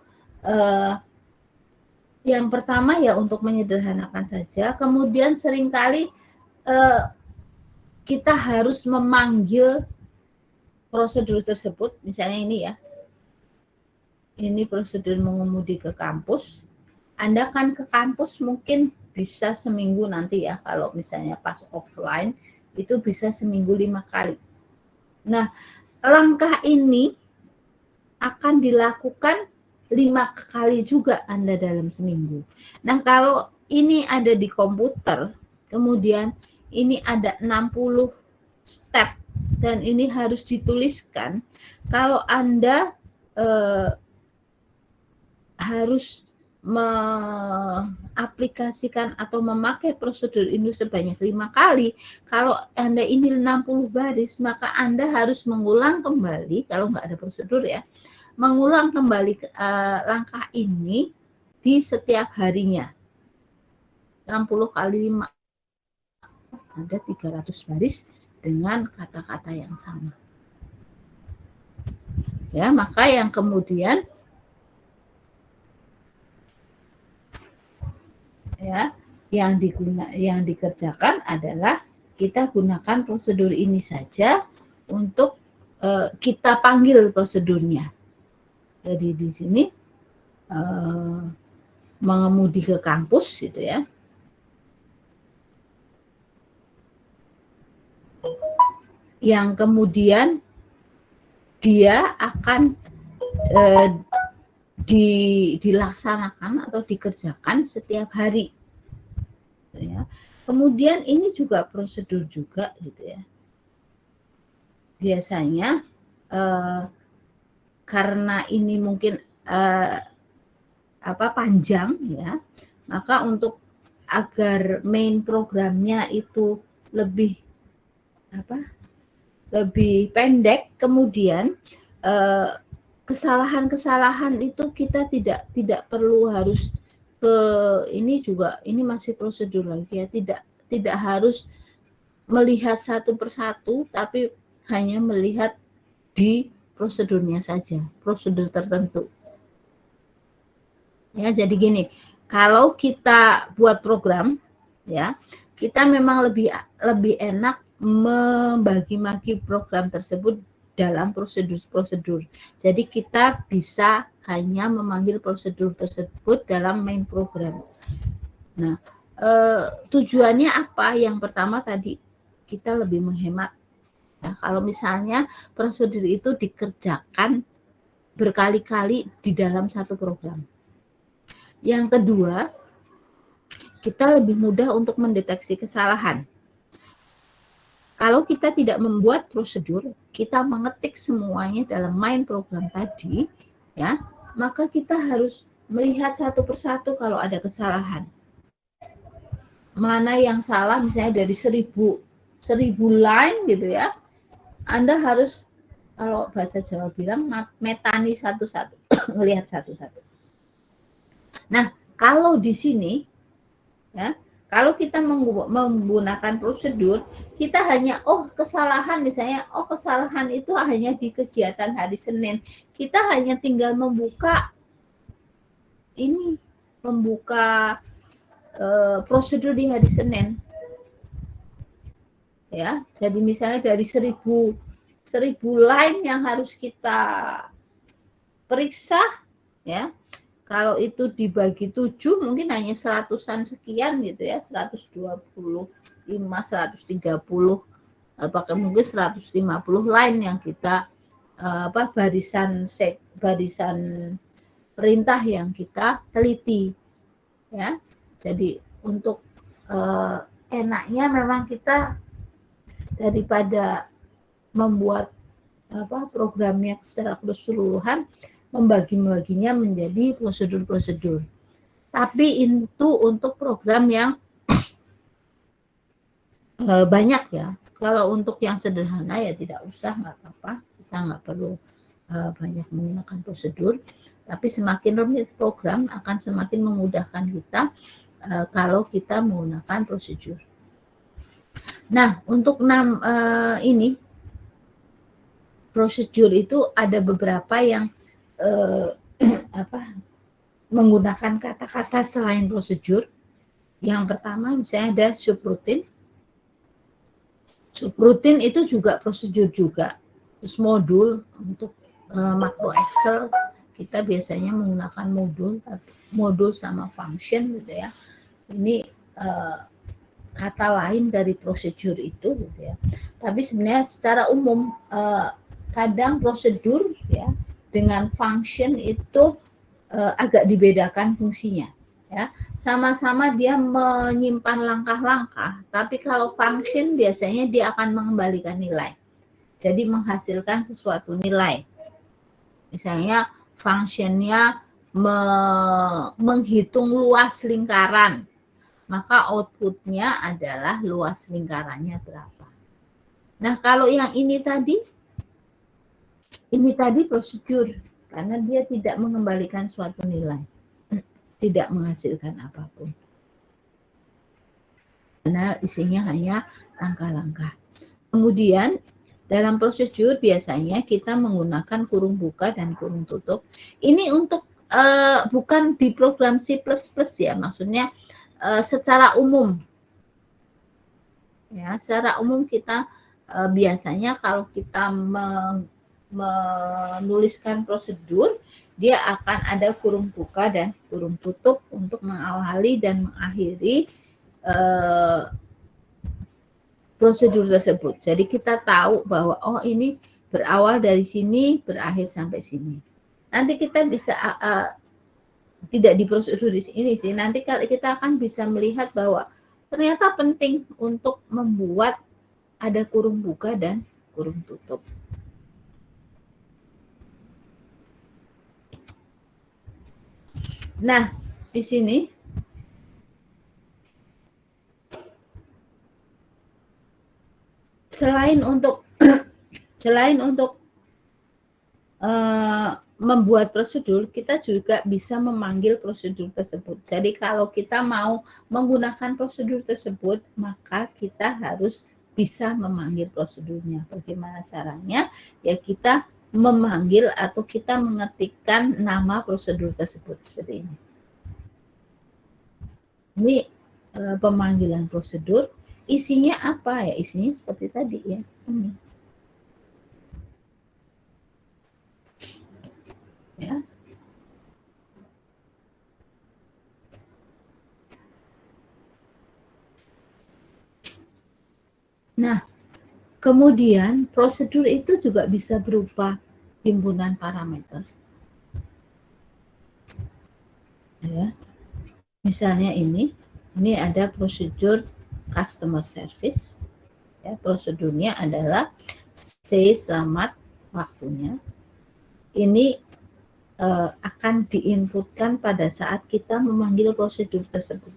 yang pertama ya untuk menyederhanakan saja, kemudian seringkali kita harus memanggil prosedur tersebut, misalnya ini ya, ini prosedur mengemudi ke kampus. Anda kan ke kampus mungkin bisa seminggu nanti ya, kalau misalnya pas offline itu bisa seminggu 5 kali. Nah, langkah ini akan dilakukan 5 kali juga Anda dalam seminggu. Nah, kalau ini ada di komputer, kemudian ini ada 60 step dan ini harus dituliskan. Kalau Anda harus mengaplikasikan atau memakai prosedur ini sebanyak 5 kali, kalau Anda ini 60 baris, maka Anda harus mengulang kembali, kalau nggak ada prosedur ya, mengulang kembali langkah ini di setiap harinya. 60 kali 5 ada 300 baris dengan kata-kata yang sama. Ya, maka yang kemudian ya yang dikerjakan adalah kita gunakan prosedur ini saja untuk kita panggil prosedurnya. Jadi di sini mengemudi ke kampus gitu ya. Yang kemudian dia akan dilaksanakan atau dikerjakan setiap hari. Ya. Kemudian ini juga prosedur juga gitu ya. Biasanya karena ini mungkin panjang ya, maka untuk agar main programnya itu lebih pendek, kemudian kesalahan-kesalahan itu kita tidak perlu harus ke ini juga, ini masih prosedur lagi ya, tidak harus melihat satu persatu, tapi hanya melihat di prosedurnya saja, prosedur tertentu. Ya, jadi gini, kalau kita buat program ya, kita memang lebih enak membagi-bagi program tersebut dalam prosedur-prosedur. Jadi kita bisa hanya memanggil prosedur tersebut dalam main program. Nah, tujuannya apa? Yang pertama tadi kita lebih menghemat. Ya, kalau misalnya prosedur itu dikerjakan berkali-kali di dalam satu program. Yang kedua, kita lebih mudah untuk mendeteksi kesalahan. Kalau kita tidak membuat prosedur, kita mengetik semuanya dalam main program tadi, ya, maka kita harus melihat satu persatu kalau ada kesalahan. Mana yang salah, misalnya dari 1000 line gitu ya, Anda harus, kalau bahasa Jawa bilang, metani satu-satu, melihat satu-satu. Nah, kalau di sini, ya, kalau kita menggunakan prosedur, kita hanya, kesalahan misalnya, kesalahan itu hanya di kegiatan hari Senin. Kita hanya tinggal membuka prosedur di hari Senin. Ya, jadi misalnya dari 1000 line yang harus kita periksa, ya. Kalau itu dibagi 7 mungkin hanya 100-an sekian gitu ya, 125, 130, apakah mungkin 150 line yang kita barisan perintah yang kita teliti, ya. Jadi untuk enaknya memang kita daripada membuat programnya secara keseluruhan, membagi-baginya menjadi prosedur-prosedur. Tapi itu untuk program yang banyak ya. Kalau untuk yang sederhana ya tidak usah, nggak apa-apa. Kita nggak perlu banyak menggunakan prosedur. Tapi semakin rumit program akan semakin memudahkan kita kalau kita menggunakan prosedur. Nah, untuk ini prosedur itu ada beberapa yang menggunakan kata-kata selain prosedur. Yang pertama misalnya ada subrutin. Subrutin itu juga prosedur juga. Terus modul, untuk makro Excel kita biasanya menggunakan modul sama function gitu ya. Ini kata lain dari prosedur itu gitu ya. Tapi sebenarnya secara umum kadang prosedur ya dengan function itu agak dibedakan fungsinya, ya. Sama-sama dia menyimpan langkah-langkah, tapi kalau function biasanya dia akan mengembalikan nilai. Jadi menghasilkan sesuatu nilai. Misalnya functionnya menghitung luas lingkaran, maka outputnya adalah luas lingkarannya berapa. Nah, kalau yang ini tadi prosedur, karena dia tidak mengembalikan suatu nilai, tidak menghasilkan apapun. Karena isinya hanya langkah-langkah. Kemudian dalam prosedur biasanya kita menggunakan kurung buka dan kurung tutup. Ini untuk bukan di program C++ ya, maksudnya secara umum. Ya, secara umum kita biasanya kalau kita menuliskan prosedur, dia akan ada kurung buka dan kurung tutup untuk mengawali dan mengakhiri prosedur tersebut. Jadi kita tahu bahwa ini berawal dari sini, berakhir sampai sini. Nanti kita bisa tidak di prosedur di sini sih. Nanti kita akan bisa melihat bahwa ternyata penting untuk membuat ada kurung buka dan kurung tutup. Nah, di sini selain untuk membuat prosedur, kita juga bisa memanggil prosedur tersebut. Jadi kalau kita mau menggunakan prosedur tersebut, maka kita harus bisa memanggil prosedurnya. Bagaimana caranya? Ya kita memanggil atau kita mengetikkan nama prosedur tersebut seperti ini. Ini pemanggilan prosedur. Isinya apa ya? Isinya seperti tadi ya. Ini. Ya. Nah, kemudian prosedur itu juga bisa berupa timbunan parameter. Ya. Misalnya ini, Ini ada prosedur customer service. Ya, prosedurnya adalah say selamat waktunya. Ini akan diinputkan pada saat kita memanggil prosedur tersebut.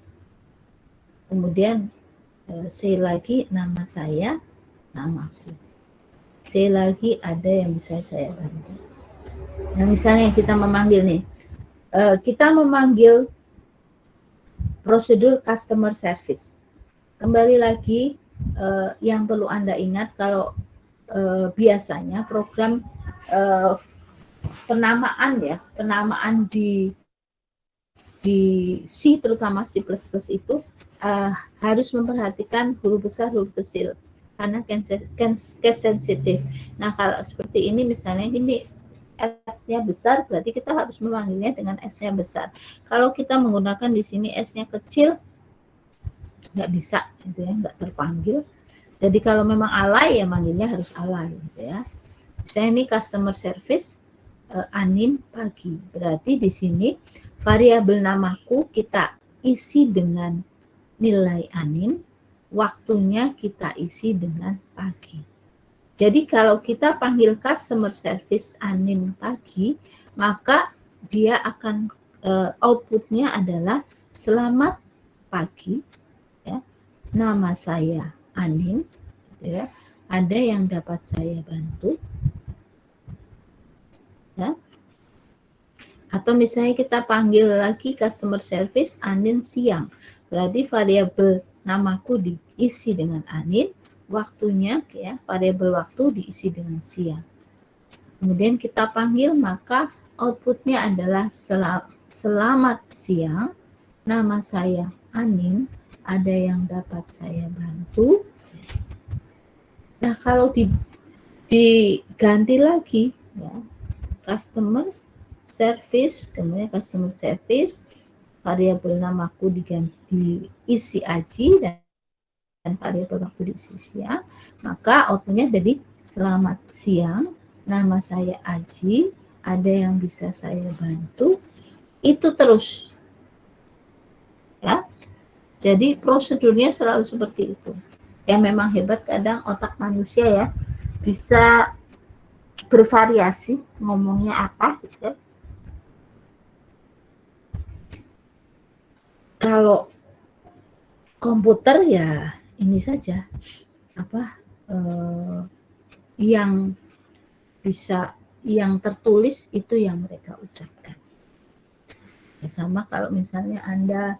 Kemudian say lagi nama saya, namaku. Say lagi ada yang bisa saya bantu. Nah, misalnya kita memanggil nih, kita memanggil prosedur customer service. Kembali lagi, yang perlu Anda ingat kalau biasanya program penamaan di C, terutama C++ itu harus memperhatikan huruf besar, huruf kecil karena case sensitif. Nah, kalau seperti ini misalnya ini S-nya besar, berarti kita harus memanggilnya dengan S-nya besar. Kalau kita menggunakan di sini S-nya kecil, nggak bisa, gitu ya, nggak terpanggil. Jadi kalau memang alay, ya manggilnya harus alay, gitu ya. Misalnya ini customer service, Anin pagi. Berarti di sini variabel namaku kita isi dengan nilai Anin, waktunya kita isi dengan pagi. Jadi kalau kita panggil customer service Anin pagi, maka dia akan outputnya adalah selamat pagi, ya. Nama saya Anin, ya. Ada yang dapat saya bantu, ya. Atau misalnya kita panggil lagi customer service Anin siang, berarti variabel namaku diisi dengan Anin, waktunya, ya, variabel waktu diisi dengan siang. Kemudian kita panggil, maka outputnya adalah selamat siang, nama saya Anin, ada yang dapat saya bantu. Nah, kalau diganti lagi, ya, customer service, kemudian customer service, variabel namaku diisi Aji dan variabel waktu diisi siang, maka outputnya jadi selamat siang, nama saya Aji, ada yang bisa saya bantu. Itu terus, ya. Jadi prosedurnya selalu seperti itu. Ya, memang hebat kadang otak manusia, ya, bisa bervariasi ngomongnya apa, gitu. Kalau komputer ya ini saja, yang bisa, yang tertulis itu yang mereka ucapkan. Ya, sama kalau misalnya Anda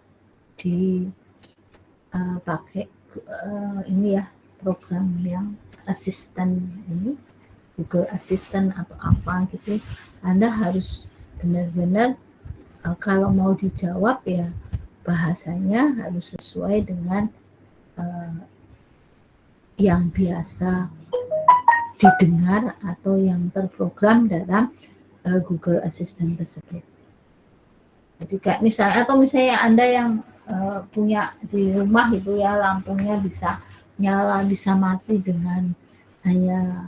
pakai ini ya, program yang asisten ini, Google Assistant atau apa gitu, Anda harus benar-benar kalau mau dijawab ya bahasanya harus sesuai dengan yang biasa didengar atau yang terprogram dalam Google Assistant tersebut. Jadi kayak misalnya, atau misalnya Anda yang punya di rumah itu ya, lampunya bisa nyala bisa mati dengan hanya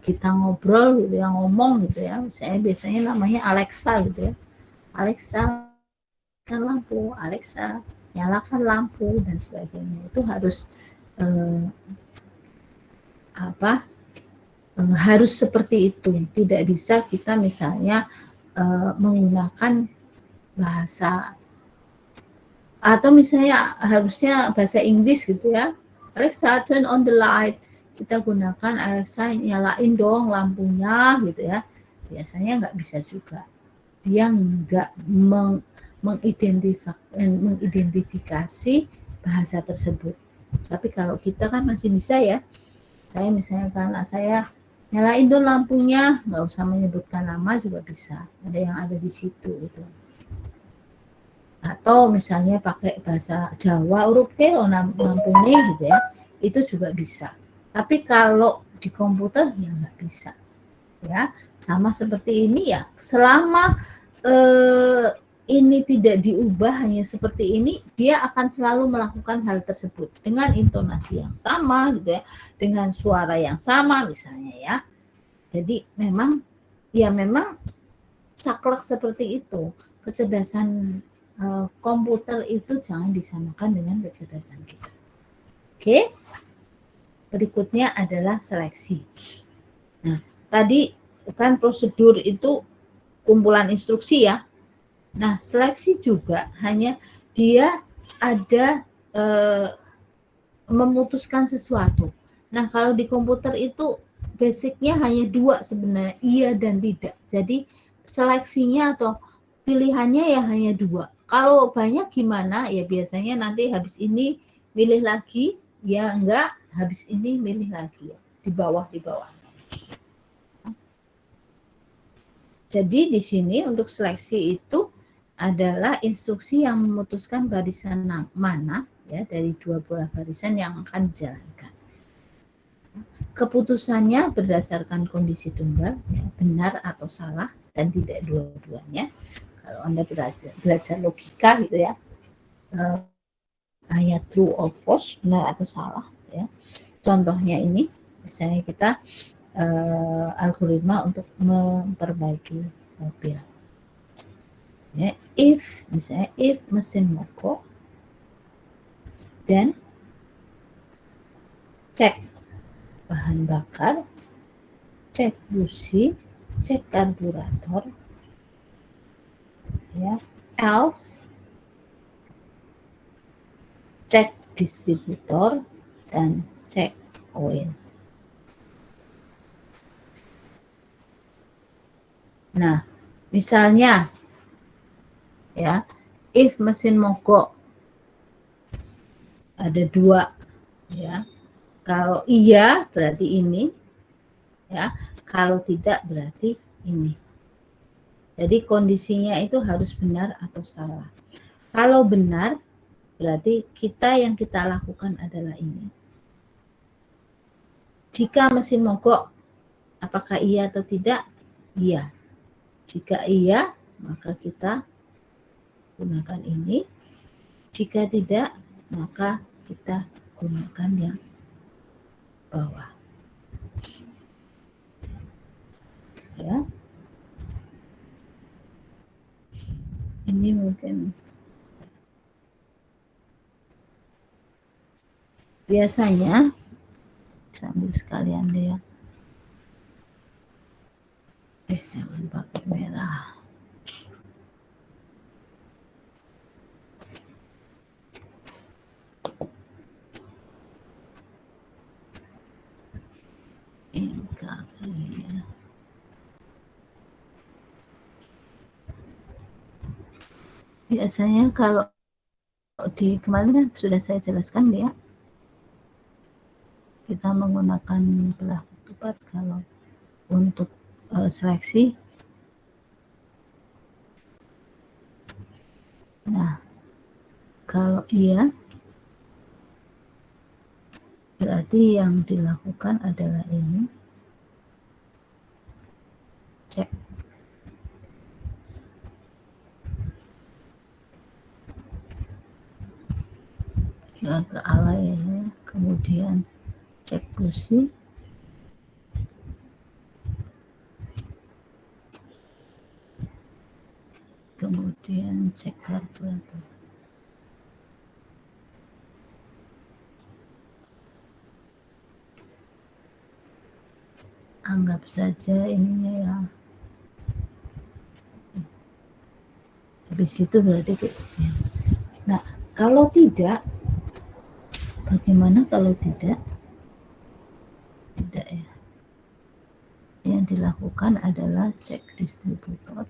kita ngobrol gitu ya, ngomong gitu ya. Misalnya biasanya namanya Alexa gitu ya. Alexa nyalakan lampu, Alexa nyalakan lampu dan sebagainya. Itu harus harus seperti itu. Tidak bisa kita misalnya menggunakan bahasa, atau misalnya harusnya bahasa Inggris gitu ya. Alexa turn on the light. Kita gunakan Alexa nyalain dong lampunya gitu ya. Biasanya nggak bisa juga. Dia nggak mengidentifikasi bahasa tersebut. Tapi kalau kita kan masih bisa ya. Saya misalnya karena saya nyalain dong lampunya, nggak usah menyebutkan nama juga bisa. Ada yang ada di situ gitu. Atau misalnya pakai bahasa Jawa, huruf K lampunya gitu ya, itu juga bisa. Tapi kalau di komputer ya nggak bisa. Ya, sama seperti ini ya. Selama ini tidak diubah hanya seperti ini, dia akan selalu melakukan hal tersebut dengan intonasi yang sama gitu ya, dengan suara yang sama misalnya ya. Jadi memang saklek seperti itu, kecerdasan komputer itu jangan disamakan dengan kecerdasan kita. Oke? Berikutnya adalah seleksi. Nah, tadi kan prosedur itu kumpulan instruksi ya. Nah, seleksi juga hanya dia ada memutuskan sesuatu. Nah, kalau di komputer itu basicnya hanya dua sebenarnya, iya dan tidak. Jadi seleksinya atau pilihannya ya hanya dua. Kalau banyak gimana? Ya biasanya nanti habis ini milih lagi, ya enggak, habis ini milih lagi ya. Di bawah. Jadi di sini untuk seleksi itu adalah instruksi yang memutuskan barisan mana ya dari dua buah barisan yang akan dijalankan. Keputusannya berdasarkan kondisi tunggal, ya, benar atau salah dan tidak dua-duanya. Kalau Anda belajar logika gitu ya, hanya true or false, benar atau salah ya. Contohnya ini misalnya kita algoritma untuk memperbaiki mobil. Ya, misalnya if mesin mogok, dan cek bahan bakar, cek busi, cek karburator, ya, else cek distributor dan cek oil. Nah, misalnya ya, if mesin mogok ada dua ya. Kalau iya berarti ini ya, kalau tidak berarti ini. Jadi kondisinya itu harus benar atau salah. Kalau benar berarti yang kita lakukan adalah ini. Jika mesin mogok, apakah iya atau tidak? Iya. Jika iya, maka kita gunakan ini. Jika tidak, maka kita gunakan yang bawah. Ya. Ini mungkin biasanya sambil sekalian deh ya. Jangan pakai merah. Enggak ya. Biasanya kalau di kemarin kan sudah saya jelaskan ya, kita menggunakan belah ketupat kalau untuk seleksi. Nah, kalau iya berarti yang dilakukan adalah ini, cek agak alay ya, kemudian cek busi, kemudian cek karburator. Anggap saja ininya ya. Habis itu berarti ya. Nah, kalau tidak, bagaimana kalau tidak? Tidak ya. Yang dilakukan adalah cek distributor.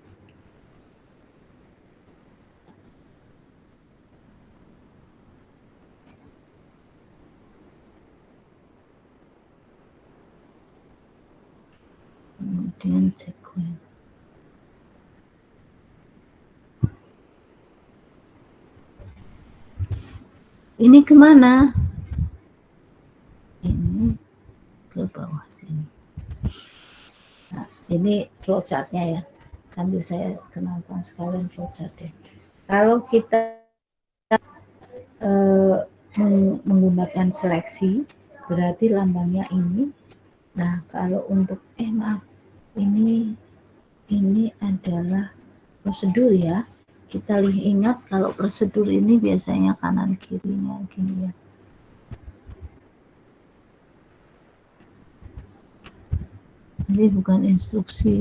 Kemudian cek coil. Ini kemana? Ini ke bawah sini. Nah, ini flowchartnya ya. Sambil saya kenalkan sekalian flowchartnya. Kalau kita menggunakan seleksi, berarti lambangnya ini. Nah, kalau untuk ini adalah prosedur ya. Kita ingat kalau prosedur ini biasanya kanan kirinya gini ya. Ini bukan instruksi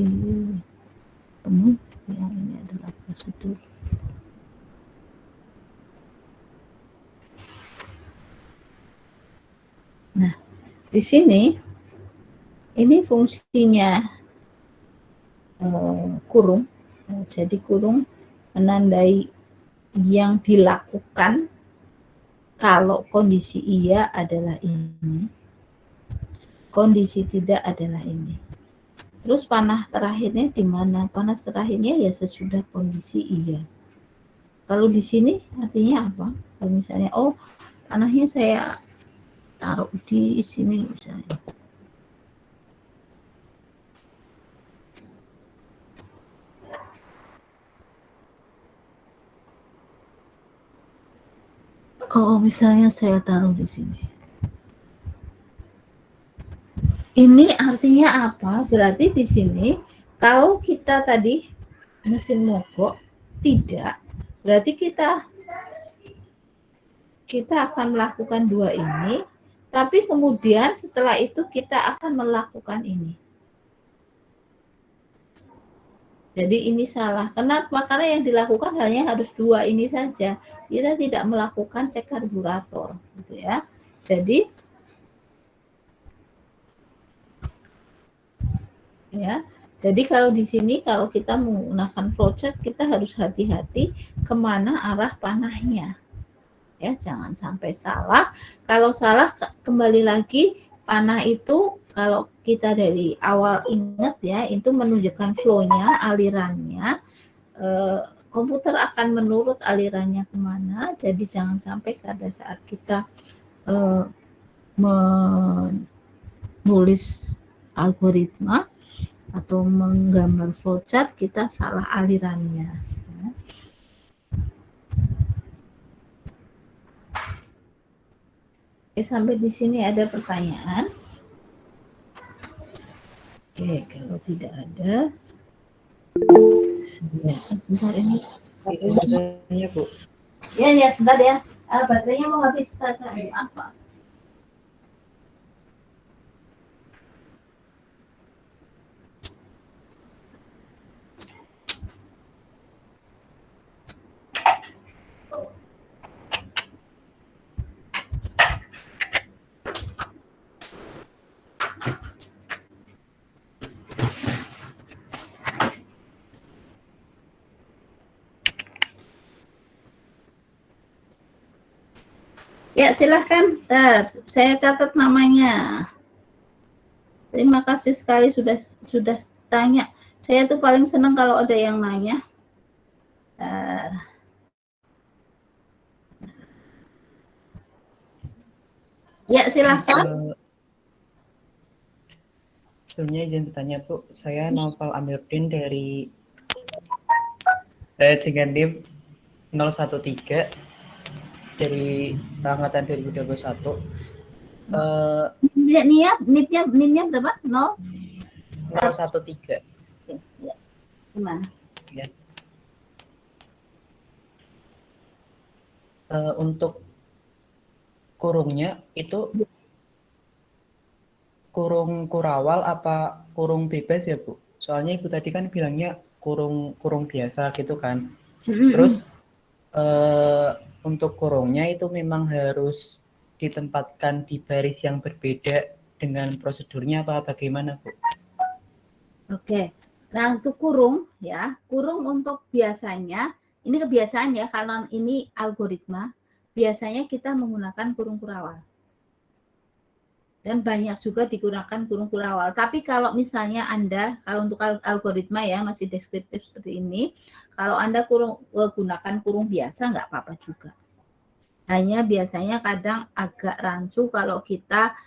penuh, ya, ini adalah prosedur. Nah, di sini ini fungsinya kurung. Jadi kurung menandai yang dilakukan kalau kondisi iya adalah ini, kondisi tidak adalah ini. Terus panah terakhirnya di mana? Panah terakhirnya ya sesudah kondisi iya. Kalau di sini artinya apa? Kalau misalnya, oh panahnya saya taruh di sini misalnya. Oh, misalnya saya taruh di sini. Ini artinya apa? Berarti di sini kalau kita tadi mesin mogok tidak, berarti kita akan melakukan dua ini, tapi kemudian setelah itu kita akan melakukan ini. Jadi ini salah. Kenapa? Karena yang dilakukan hanya harus dua ini saja. Kita tidak melakukan cek karburator, gitu ya. Jadi ya. Jadi kalau di sini kalau kita menggunakan flowchart kita harus hati-hati kemana arah panahnya. Ya, jangan sampai salah. Kalau salah kembali lagi panah itu kalau kita dari awal ingat ya, itu menunjukkan flow-nya, alirannya. Komputer akan menurut alirannya kemana. Jadi jangan sampai pada saat kita menulis algoritma atau menggambar flowchart kita salah alirannya. Oke, sampai di sini ada pertanyaan? Oke, kalau tidak ada, sebentar ini. Baterainya, Bu. Ya, sebentar ya. Baterainya mau habis apa? Ya, silahkan. Saya catat namanya. Terima kasih sekali sudah tanya. Saya tuh paling senang kalau ada yang nanya. Ya, silahkan. Sebelumnya izin bertanya, Bu. Saya Naufal Amiruddin dari dengan NIM 013 dari angkatan 2021. NIM-nya berapa? 013. Ya. Gimana? Ya. Untuk kurungnya itu kurung kurawal apa kurung bebas ya, Bu? Soalnya Ibu tadi kan bilangnya kurung biasa gitu kan. Terus untuk kurungnya itu memang harus ditempatkan di baris yang berbeda dengan prosedurnya apa bagaimana, Bu? Oke. Nah, untuk kurung ya, kurung untuk biasanya ini kebiasaan ya, karena ini algoritma, biasanya kita menggunakan kurung kurawal. Dan banyak juga digunakan kurung kurawal. Tapi kalau misalnya Anda, kalau untuk algoritma ya, masih deskriptif seperti ini, kalau Anda gunakan kurung biasa, nggak apa-apa juga. Hanya biasanya kadang agak rancu kalau kita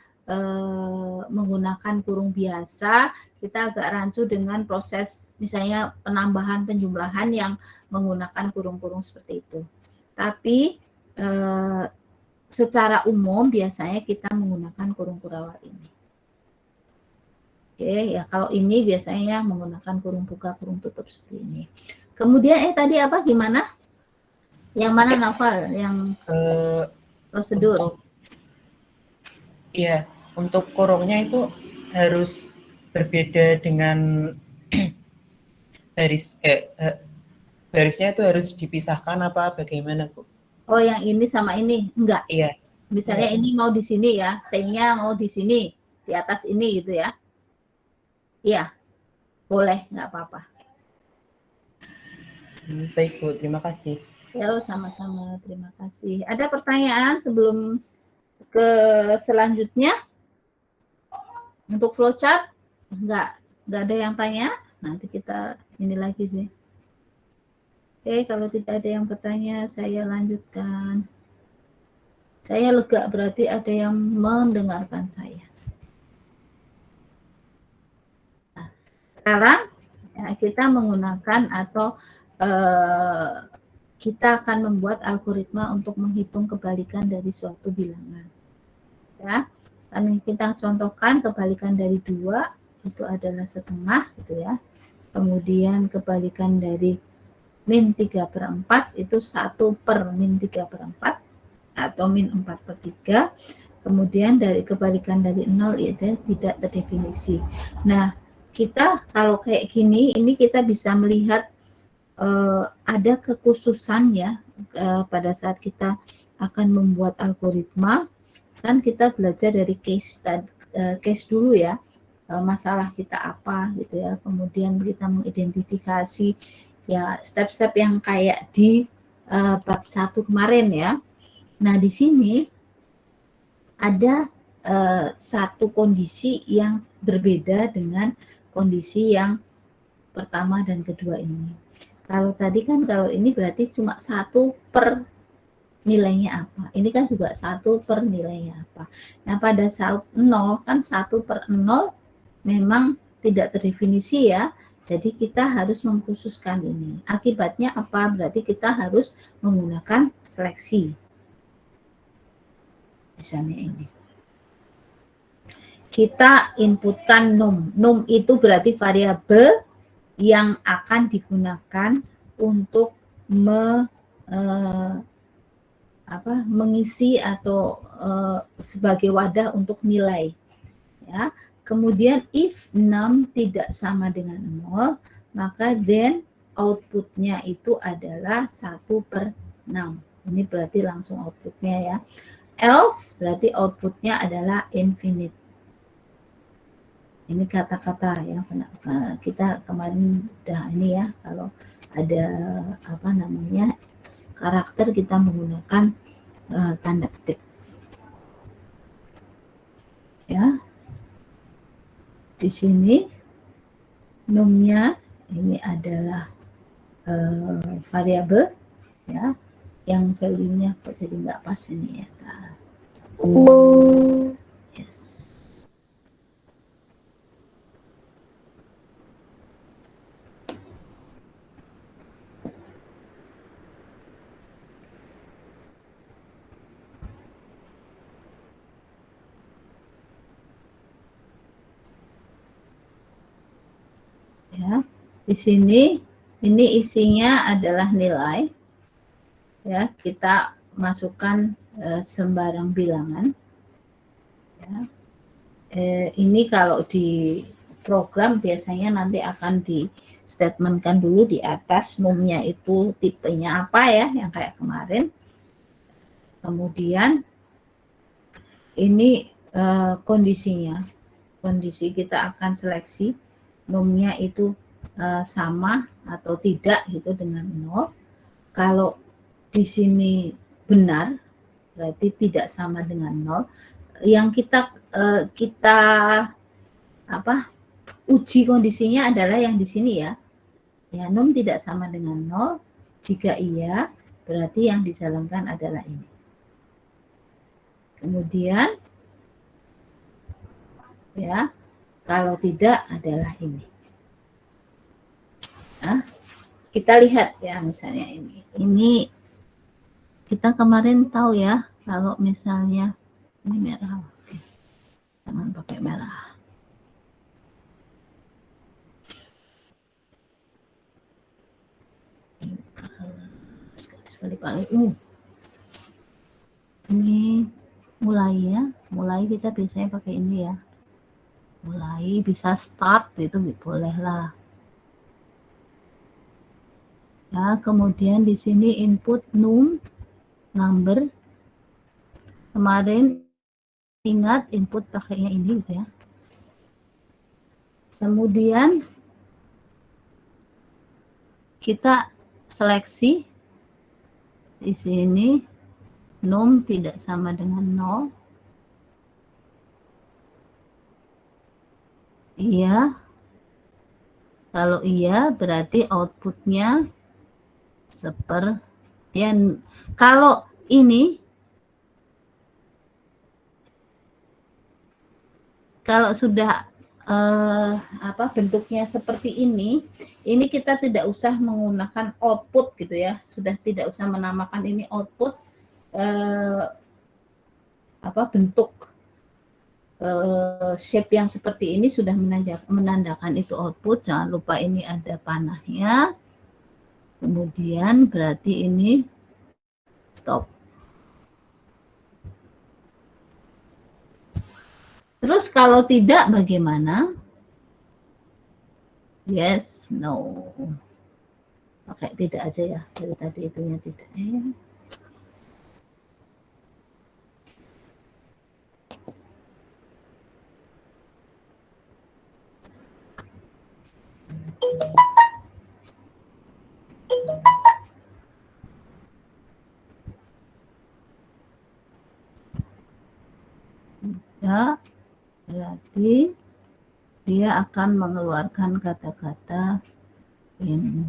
menggunakan kurung biasa, kita agak rancu dengan proses misalnya penambahan penjumlahan yang menggunakan kurung-kurung seperti itu. Tapi secara umum biasanya kita menggunakan kurung kurawal ini. Oke, ya kalau ini biasanya menggunakan kurung buka, kurung tutup seperti ini. Kemudian tadi apa gimana? Yang mana Naufal? Yang prosedur? Untuk iya, untuk kurungnya itu harus berbeda dengan baris barisnya itu harus dipisahkan apa bagaimana, Bu? Oh, yang ini sama ini? Enggak. Iya. Misalnya Enggak. ini mau di sini ya, C-nya mau di sini, di atas ini gitu ya. Iya, boleh, nggak apa-apa. Baik, Bu. Terima kasih. Ya, sama-sama. Terima kasih. Ada pertanyaan sebelum ke selanjutnya? Untuk flowchart? Nggak ada yang tanya. Nanti kita ini lagi sih. Oke, kalau tidak ada yang bertanya, saya lanjutkan. Saya lega, berarti ada yang mendengarkan saya. Nah, sekarang ya, kita menggunakan atau kita akan membuat algoritma untuk menghitung kebalikan dari suatu bilangan. Ya, dan kita contohkan kebalikan dari 2 itu adalah setengah, gitu ya. Kemudian kebalikan dari min 3/4 itu 1/min3/4 atau min 4/3. Kemudian dari kebalikan dari 0 itu tidak terdefinisi. Nah, kita kalau kayak gini, ini kita bisa melihat ada kekhususan ya pada saat kita akan membuat algoritma. Kan kita belajar dari case dulu ya, masalah kita apa gitu ya, kemudian kita mengidentifikasi ya step-step yang kayak di bab 1 kemarin ya. Nah, di sini ada satu kondisi yang berbeda dengan kondisi yang pertama dan kedua ini. Kalau tadi kan, kalau ini berarti cuma 1 per nilainya apa. Ini kan juga 1 per nilainya apa. Nah, pada saat 0 kan 1/0 memang tidak terdefinisi ya. Jadi kita harus mengkhususkan ini. Akibatnya apa? Berarti kita harus menggunakan seleksi. Misalnya ini. Kita inputkan num. Num itu berarti variabel yang akan digunakan untuk mengisi atau sebagai wadah untuk nilai. Ya. Kemudian if 6 tidak sama dengan 0, maka then outputnya itu adalah 1/6. Ini berarti langsung outputnya ya. Else berarti outputnya adalah infinite. Ini kata-kata ya, kita kemarin udah ini ya, kalau ada apa namanya karakter kita menggunakan tanda petik ya. Di sini numnya ini adalah variabel ya, yang value-nya kok jadi nggak pas ini ya. Yes. Ya, di sini ini isinya adalah nilai ya, kita masukkan sembarang bilangan ya. Ini kalau di program biasanya nanti akan di statementkan dulu di atas numnya itu tipenya apa ya, yang kayak kemarin. Kemudian ini kondisinya, kondisi kita akan seleksi numnya itu sama atau tidak gitu dengan 0. Kalau di sini benar berarti tidak sama dengan 0. Yang kita uji kondisinya adalah yang di sini ya. Ya, num tidak sama dengan 0. Jika iya, berarti yang dijalankan adalah ini. Kemudian ya, kalau tidak adalah ini. Nah, kita lihat ya, misalnya ini. Ini kita kemarin tahu ya, kalau misalnya ini merah. Oke. Jangan pakai merah. sekali-kali. Ini mulai ya, mulai kita biasanya pakai ini ya. Mulai bisa start itu boleh lah. Ya, kemudian di sini input num number. Kemarin ingat input pakainya ini gitu ya. Kemudian kita seleksi di sini num tidak sama dengan 0. Iya. Kalau iya berarti outputnya seperti kalau ini kalau sudah bentuknya seperti ini kita tidak usah menggunakan output gitu ya, sudah tidak usah menamakan ini output, bentuk shape yang seperti ini sudah menandakan itu output. Jangan lupa ini ada panahnya, kemudian berarti ini stop. Terus kalau tidak bagaimana? Yes, no. Pakai tidak aja ya, dari tadi itunya tidak. Ya, berarti dia akan mengeluarkan kata-kata ini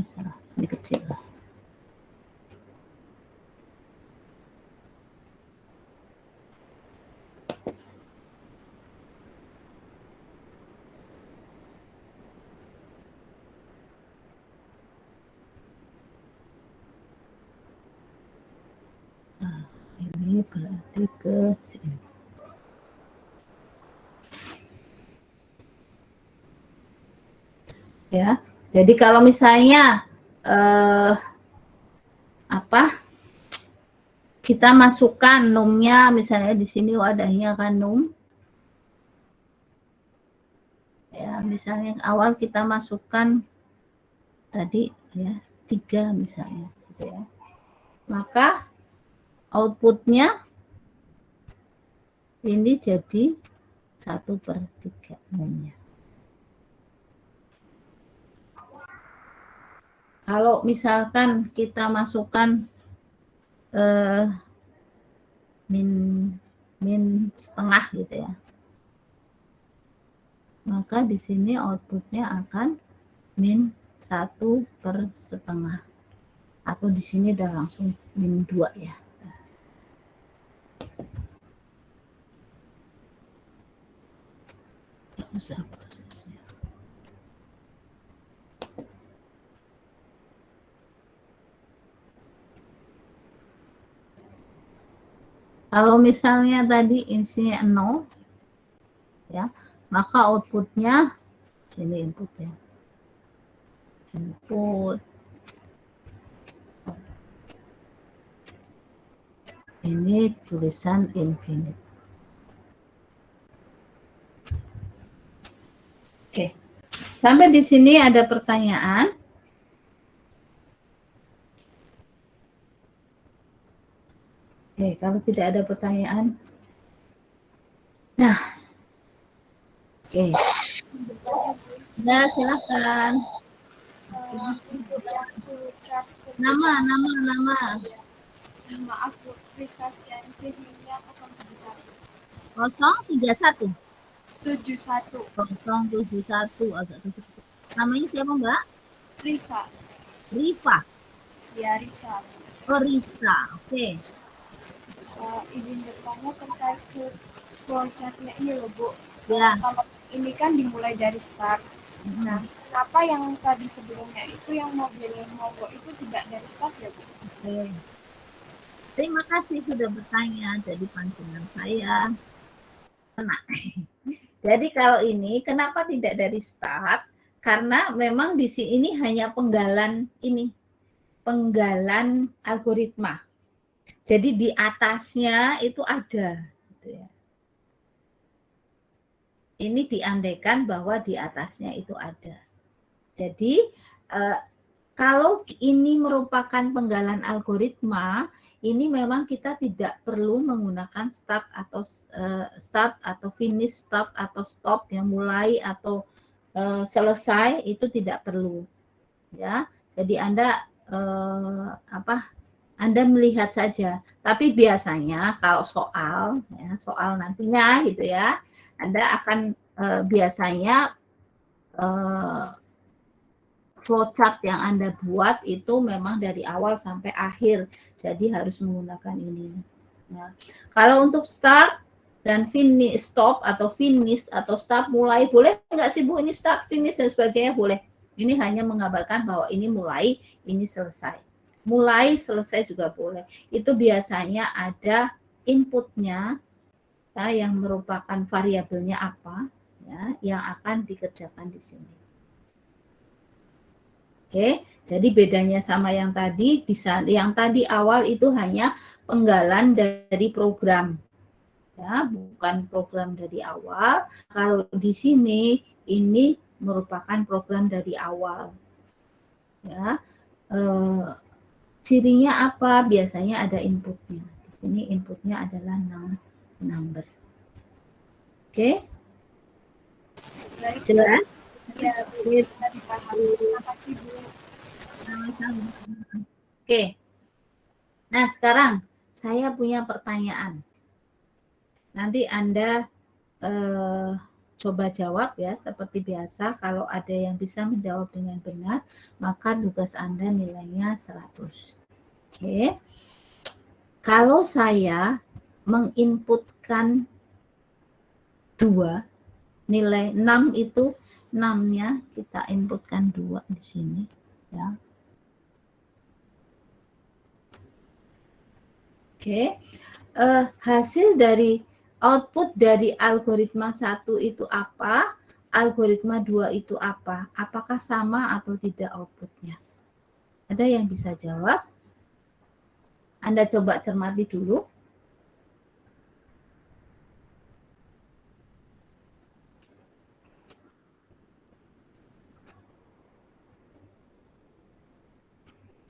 salah, ini kecil lah. Nah, ini berarti ke sini. Ya, jadi kalau misalnya kita masukkan numnya, misalnya di sini wadahnya kan num. Ya, misalnya awal kita masukkan tadi ya 3 misalnya gitu ya. Maka outputnya ini jadi 1/3 numnya. Kalau misalkan kita masukkan min setengah gitu ya, maka di sini outputnya akan min 1/2, atau di sini udah langsung min 2 ya. Nggak usah prosesnya. Kalau misalnya tadi isinya 0 ya, maka outputnya sini input ya. Input ini tulisan infinite. Oke. Sampai di sini ada pertanyaan? Oke, kalau tidak ada pertanyaan. Nah. Oke. Nah, silakan. Nama. Nama aku Risa Stiansi Hingga 031. 031. 71. 071 agak kesini. Namanya siapa, Mbak? Risa. Rifa. Ya, Risa. Oh, Risa. Oke. Izin bertanya terkait ke flowchart-nya ini loh, Bu. Ya. Kalau ini kan dimulai dari start. Nah, kenapa yang tadi sebelumnya itu yang mobil mogok itu tidak dari start ya, Bu? Oke. Terima kasih sudah bertanya. Jadi pancingan saya kena. Jadi kalau ini kenapa tidak dari start? karena memang di sini ini hanya penggalan algoritma. Jadi di atasnya itu ada. Gitu ya. Ini diandaikan bahwa di atasnya itu ada. Jadi kalau ini merupakan penggalan algoritma, ini memang kita tidak perlu menggunakan start atau finish, start atau stop, yang mulai atau selesai, itu tidak perlu. Ya, jadi Anda melihat saja. Tapi biasanya kalau soal nantinya gitu ya, Anda akan biasanya flowchart yang Anda buat itu memang dari awal sampai akhir. Jadi harus menggunakan ini. Ya. Kalau untuk start dan finish, stop atau finish atau start, mulai, boleh nggak sih Bu ini start, finish dan sebagainya? Boleh. Ini hanya mengabarkan bahwa ini mulai, ini selesai. Mulai, selesai juga boleh. Itu biasanya ada inputnya ya, yang merupakan variabelnya apa ya, yang akan dikerjakan di sini. Oke, jadi bedanya sama yang tadi, yang tadi awal itu hanya penggalan dari program, ya, bukan program dari awal. Kalau di sini ini merupakan program dari awal, ya. Cirinya apa? Biasanya ada inputnya. Di sini inputnya adalah number. Oke, jelas? Ya, bisa dipahami. Terima kasih, Bu. Oke. Nah, sekarang saya punya pertanyaan. Nanti Anda coba jawab ya, seperti biasa. Kalau ada yang bisa menjawab dengan benar, maka tugas Anda nilainya 100. Oke. Kalau saya menginputkan 2, nilai 6 itu, 6-nya kita inputkan 2 di sini. Ya. Oke, hasil dari output dari algoritma 1 itu apa? Algoritma 2 itu apa? Apakah sama atau tidak outputnya? Ada yang bisa jawab? Anda coba cermati dulu.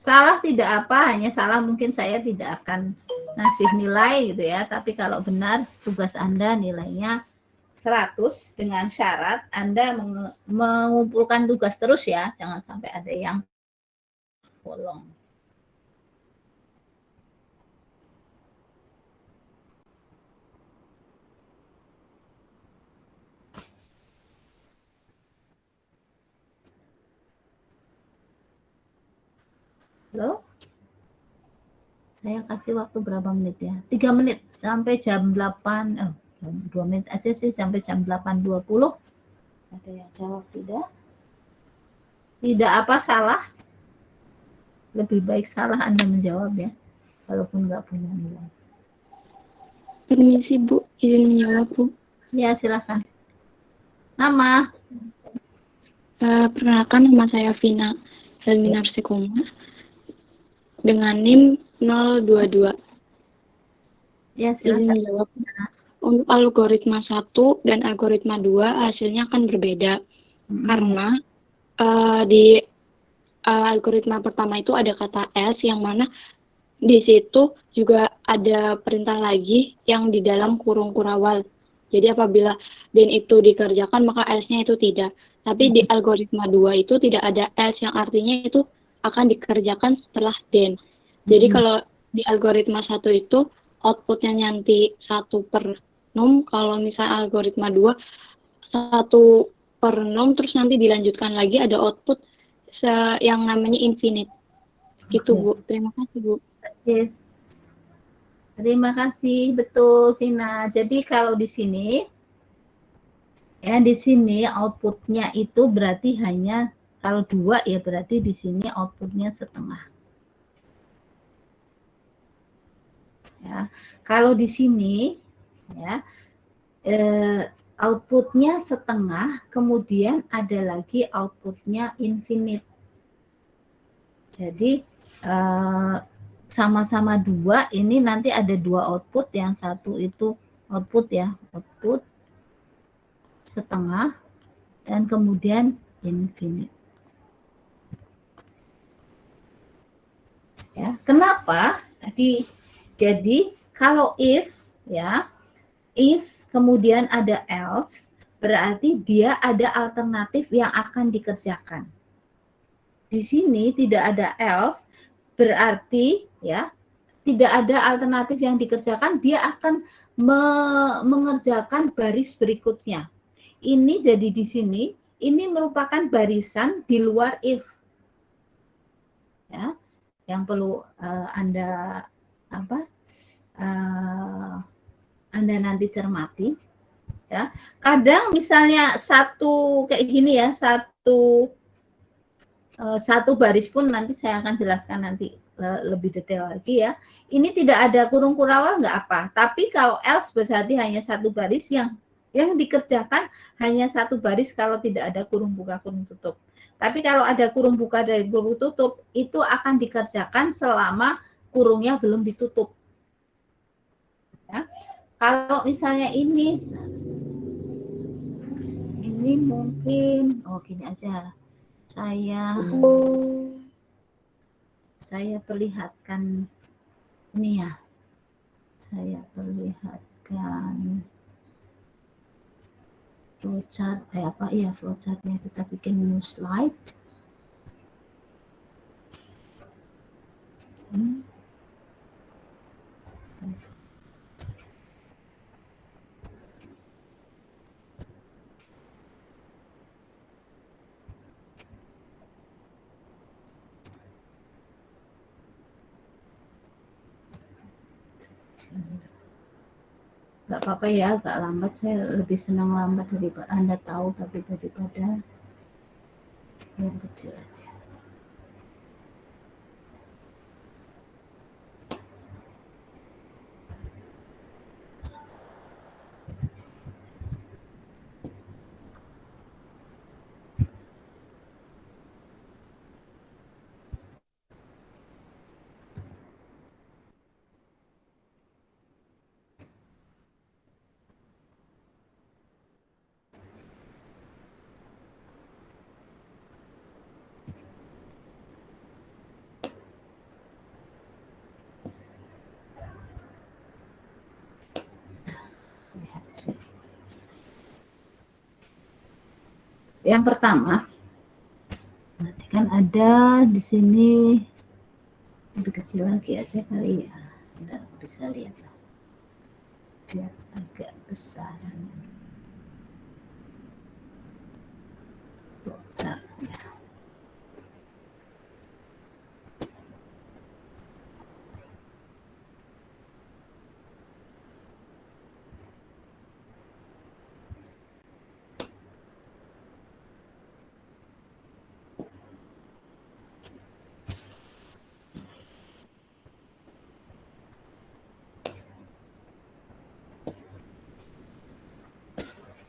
Salah tidak apa, hanya salah mungkin saya tidak akan ngasih nilai gitu ya. Tapi kalau benar, tugas Anda nilainya 100 dengan syarat Anda mengumpulkan tugas terus ya. Jangan sampai ada yang bolong. Halo? Saya kasih waktu berapa menit ya? 3 menit sampai jam 8. 2 menit aja sih sampai jam 8.20. Ada yang jawab tidak? Tidak apa salah? Lebih baik salah Anda menjawab ya. Walaupun nggak punya nilai. Permisi Bu, izin menjawab Bu. Ya silakan. Nama? Perkenalkan, nama saya Vina Helminar Sekoma dengan NIM 022. Ya Izin silakan. menjawab. Untuk algoritma 1 dan algoritma 2 hasilnya akan berbeda. Karena di algoritma pertama itu ada kata S, yang mana di situ juga ada perintah lagi yang di dalam kurung kurawal. Jadi apabila den itu dikerjakan maka S-nya itu tidak. Tapi di algoritma 2 itu tidak ada S, yang artinya itu akan dikerjakan setelah den. Jadi kalau di algoritma 1 itu outputnya nanti 1 per num, kalau misalnya algoritma 2 1 per num, terus nanti dilanjutkan lagi ada output yang namanya infinite. Gitu Bu. Terima kasih Bu. Yes. Terima kasih, betul Vina. Jadi kalau di sini ya, di sini outputnya itu berarti hanya, kalau 2 ya berarti di sini outputnya setengah. Ya, kalau di sini ya outputnya setengah, kemudian ada lagi outputnya infinite. Jadi sama-sama dua, ini nanti ada dua output, yang satu itu output ya, output setengah, dan kemudian infinite. Ya, kenapa? Jadi kalau if ya, if kemudian ada else, berarti dia ada alternatif yang akan dikerjakan. Di sini tidak ada else, berarti ya tidak ada alternatif yang dikerjakan, dia akan mengerjakan baris berikutnya. Ini jadi di sini, ini merupakan barisan di luar if. Ya, yang perlu Anda Anda nanti cermati. Ya, kadang misalnya satu kayak gini ya, satu baris pun nanti saya akan jelaskan nanti lebih detail lagi ya. Ini tidak ada kurung kurawal nggak apa, tapi kalau else berarti hanya satu baris, yang dikerjakan hanya satu baris kalau tidak ada kurung buka kurung tutup. Tapi kalau ada kurung buka dan kurung tutup, itu akan dikerjakan selama kurungnya belum ditutup. Ya. Kalau misalnya ini mungkin, gini aja, saya perlihatkan ini ya, saya perlihatkan flowchart, flowchartnya kita bikin new slide. Nggak apa-apa ya, agak lambat. Saya lebih senang lambat daripada Anda tahu, tapi daripada yang kecil aja. Yang pertama, nanti kan ada di sini, lebih kecil lagi aja kali ya, Anda bisa lihat lah, biar agak besaran flowchartnya.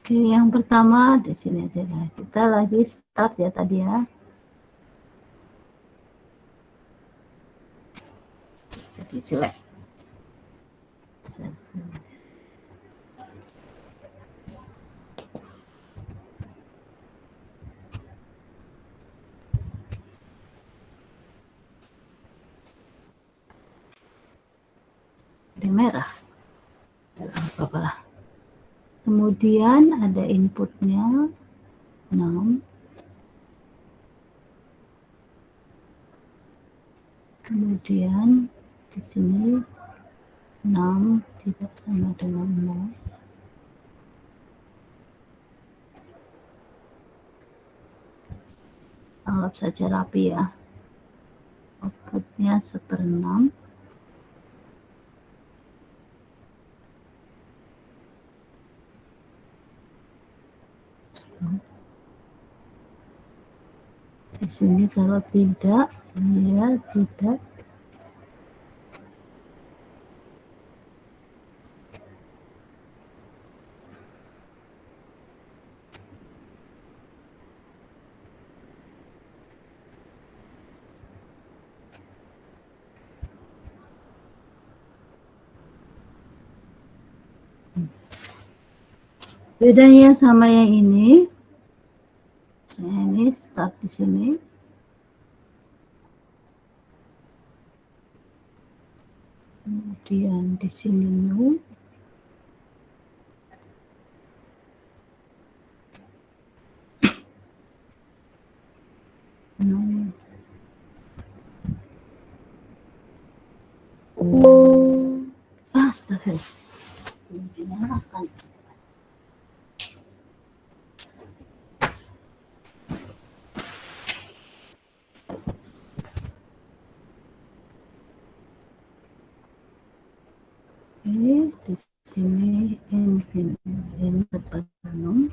Oke, yang pertama di sini aja lah. Kita lagi start ya tadi ya. Jadi jelek. Ada merah. Apa-apa lah. Kemudian ada inputnya 6. Kemudian di sini 6 tidak sama dengan 0. Anggap saja rapi ya. Outputnya 1/6. Di sini kalau tidak, ya tidak. Bedanya sama yang ini, saya ini start di sini. Kemudian di sini new. Astagfirullah. Dinyalakan. Oke, di sini ini terpenuh.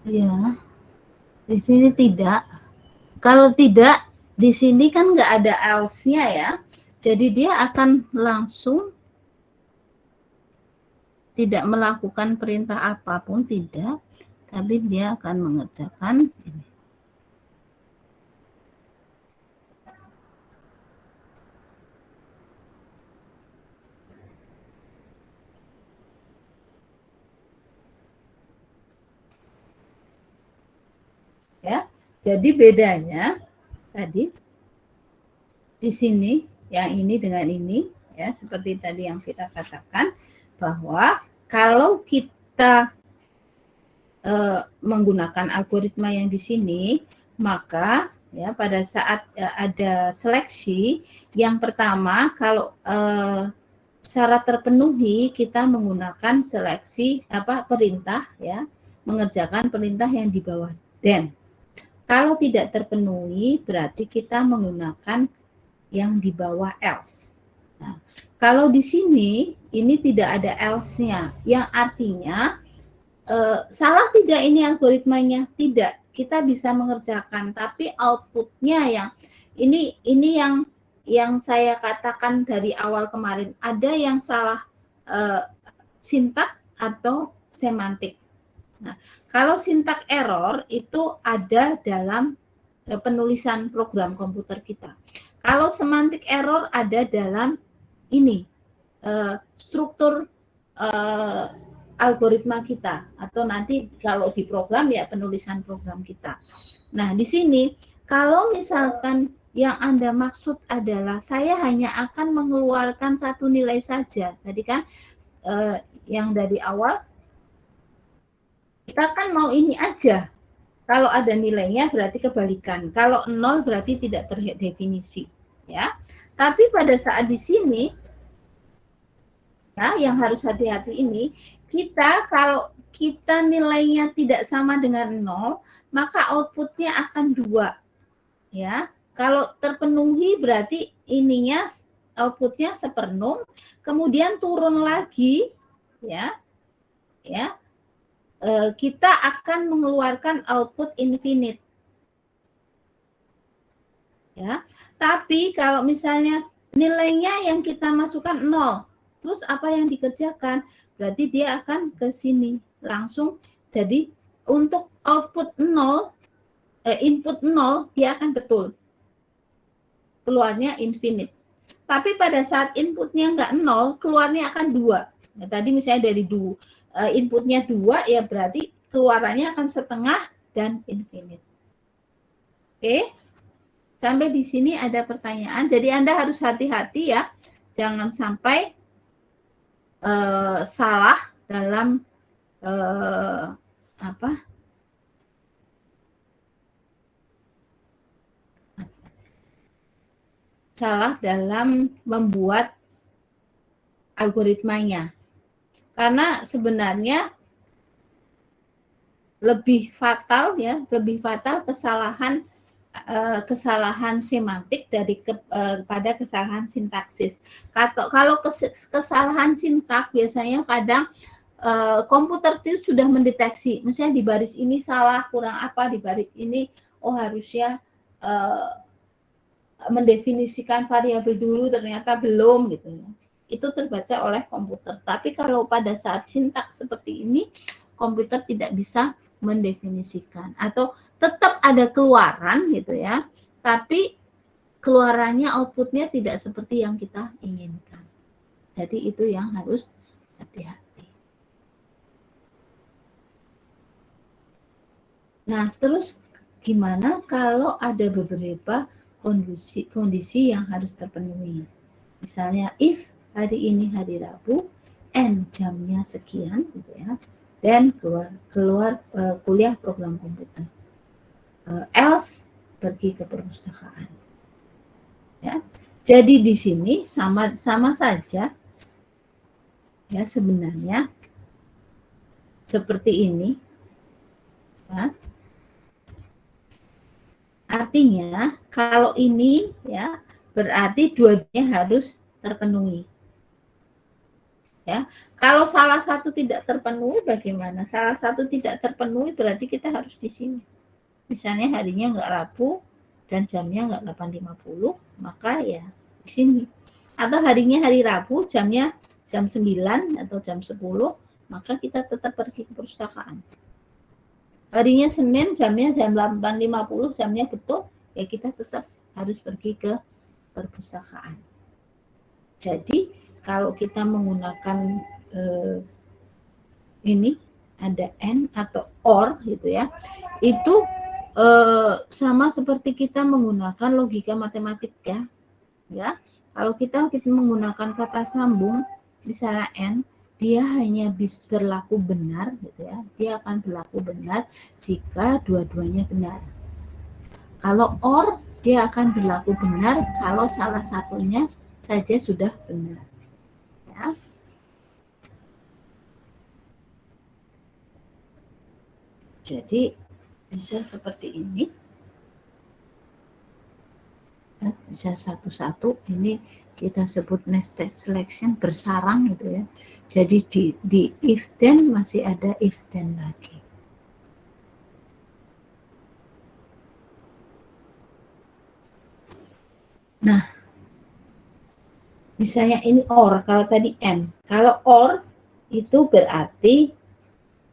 Ya, di sini tidak. Kalau tidak, di sini kan nggak ada else-nya ya. Jadi dia akan langsung tidak melakukan perintah apapun, tidak. Tapi dia akan mengerjakan ini. Ya, jadi bedanya tadi di sini yang ini dengan ini ya, seperti tadi yang kita katakan bahwa kalau kita menggunakan algoritma yang di sini, maka ya pada saat ada seleksi, yang pertama kalau syarat terpenuhi kita menggunakan seleksi perintah ya, mengerjakan perintah yang di bawah then. Kalau tidak terpenuhi berarti kita menggunakan yang di bawah else. Nah, kalau di sini ini tidak ada else-nya, yang artinya salah tidak ini algoritmanya? Tidak, kita bisa mengerjakan, tapi outputnya yang ini yang saya katakan dari awal kemarin, ada yang salah sintak atau semantik. Nah, kalau sintak error itu ada dalam penulisan program komputer kita. Kalau semantik error ada dalam ini struktur algoritma kita, atau nanti kalau di program ya penulisan program kita. Nah, di sini kalau misalkan yang Anda maksud adalah saya hanya akan mengeluarkan satu nilai saja. Tadi kan yang dari awal kita kan mau ini aja. Kalau ada nilainya berarti kebalikan. Kalau 0 berarti tidak terdefinisi, ya. Tapi pada saat di sini ya, yang harus hati-hati ini, kita kalau kita nilainya tidak sama dengan 0, maka outputnya akan 2. Ya. Kalau terpenuhi berarti ininya outputnya sepenuh, kemudian turun lagi ya. Ya. Kita akan mengeluarkan output infinite. Ya. Tapi kalau misalnya nilainya yang kita masukkan 0, terus apa yang dikerjakan? Berarti dia akan ke sini langsung. Jadi untuk output 0, input 0 dia akan betul. Keluarnya infinite. Tapi pada saat inputnya enggak 0, keluarnya akan 2. Nah, tadi misalnya dari inputnya 2 ya berarti keluarannya akan setengah dan infinite. Oke. Sampai di sini ada pertanyaan. Jadi Anda harus hati-hati ya. Jangan sampai salah dalam salah dalam membuat algoritmanya. Karena sebenarnya lebih fatal kesalahan semantik pada kesalahan sintaksis. Kalau kesalahan sintak biasanya kadang komputer itu sudah mendeteksi, misalnya di baris ini salah, kurang apa, di baris ini harusnya mendefinisikan variabel dulu, ternyata belum gitu ya. Itu terbaca oleh komputer. Tapi kalau pada saat sintak seperti ini, komputer tidak bisa mendefinisikan, atau tetap ada keluaran gitu ya, tapi keluarannya, outputnya tidak seperti yang kita inginkan. Jadi itu yang harus hati-hati. Nah, terus gimana kalau ada beberapa kondisi yang harus terpenuhi? Misalnya, if hari ini hari Rabu, and jamnya sekian, gitu ya, dan keluar kuliah program komputer. Else pergi ke perpustakaan. Ya, jadi di sini sama saja. Ya, sebenarnya seperti ini. Ya. Artinya kalau ini ya berarti dua-duanya harus terpenuhi. Ya, kalau salah satu tidak terpenuhi bagaimana? Salah satu tidak terpenuhi berarti kita harus di sini. Misalnya harinya nggak Rabu dan jamnya nggak 8.50, maka ya di sini. Atau harinya hari Rabu, jamnya jam 9 atau jam 10, maka kita tetap pergi ke perpustakaan. Harinya Senin, jamnya jam 8.50, jamnya betul, ya kita tetap harus pergi ke perpustakaan. Jadi kalau kita menggunakan ini ada and atau or gitu ya, itu sama seperti kita menggunakan logika matematika ya. Kalau kita menggunakan kata sambung misalnya and, dia hanya berlaku benar gitu ya. Dia akan berlaku benar jika dua-duanya benar. Kalau or, dia akan berlaku benar kalau salah satunya saja sudah benar. Ya. Jadi bisa seperti ini. Bisa satu-satu. Ini kita sebut nested selection, bersarang gitu ya. Jadi di if then masih ada if then lagi. Nah, misalnya ini or, kalau tadi and. Kalau or itu berarti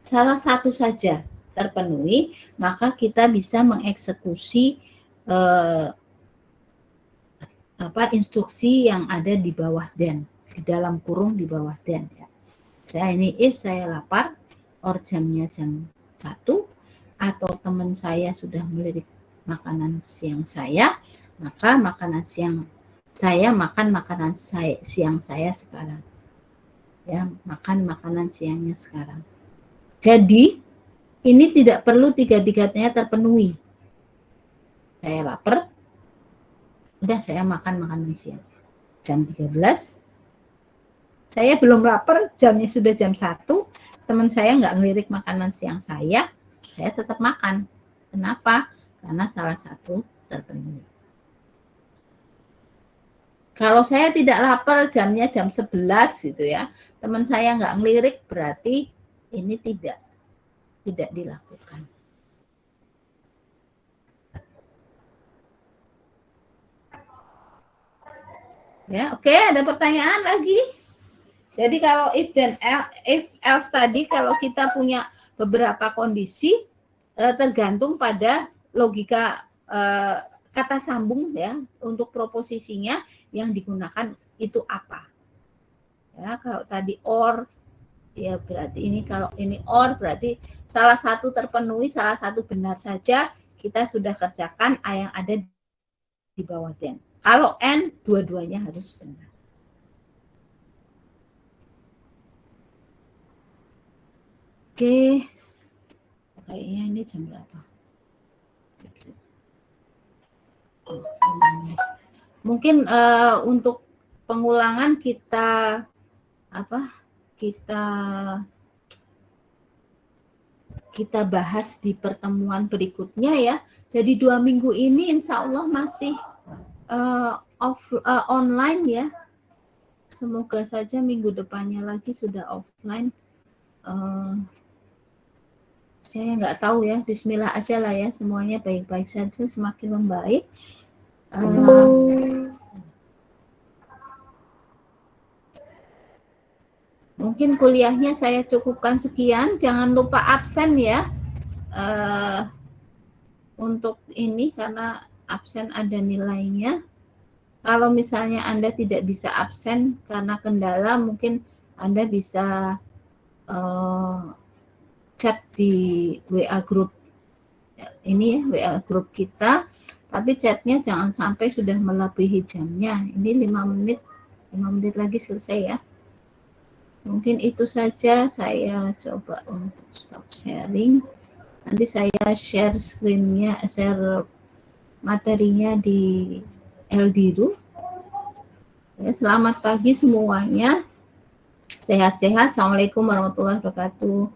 salah satu saja terpenuhi, maka kita bisa mengeksekusi instruksi yang ada di bawah then, di dalam kurung di bawah then ya. Saya ini if saya lapar, or jamnya jam 1, atau teman saya sudah melirik makanan siang saya, maka makanan siang saya makan makanan siang saya sekarang. Ya, makan makanan siangnya sekarang. Jadi ini tidak perlu tiga-tiganya terpenuhi. Saya lapar, udah saya makan makanan siang. Jam 13, saya belum lapar, jamnya sudah jam 1, teman saya nggak ngelirik makanan siang saya tetap makan. Kenapa? Karena salah satu terpenuhi. Kalau saya tidak lapar, jamnya jam 11 gitu ya, teman saya nggak ngelirik, berarti ini tidak dilakukan. Ya, oke, ada pertanyaan lagi? Jadi kalau if then if else tadi, kalau kita punya beberapa kondisi tergantung pada logika kata sambung ya, untuk proposisinya yang digunakan itu apa. Ya, kalau tadi or, ya berarti ini, kalau ini or berarti salah satu terpenuhi, salah satu benar saja, kita sudah kerjakan yang ada di bawah then. Kalau and, dua-duanya harus benar. Oke, kayaknya ini jam berapa? Mungkin untuk pengulangan kita bahas di pertemuan berikutnya ya. Jadi 2 minggu ini insya Allah masih online ya. Semoga saja minggu depannya lagi sudah offline. Saya nggak tahu ya, bismillah aja lah ya, semuanya baik-baik saja, semakin membaik. Mungkin kuliahnya saya cukupkan sekian, jangan lupa absen ya untuk ini, karena absen ada nilainya. Kalau misalnya Anda tidak bisa absen karena kendala, mungkin Anda bisa chat di WA group ini ya, WA group kita, tapi chatnya jangan sampai sudah melebihi jamnya. Ini 5 menit lagi selesai ya. Mungkin itu saja, saya coba untuk stop sharing. Nanti saya share screen-nya, share materinya di Eldiru. Ya, selamat pagi semuanya. Sehat-sehat. Assalamualaikum warahmatullahi wabarakatuh.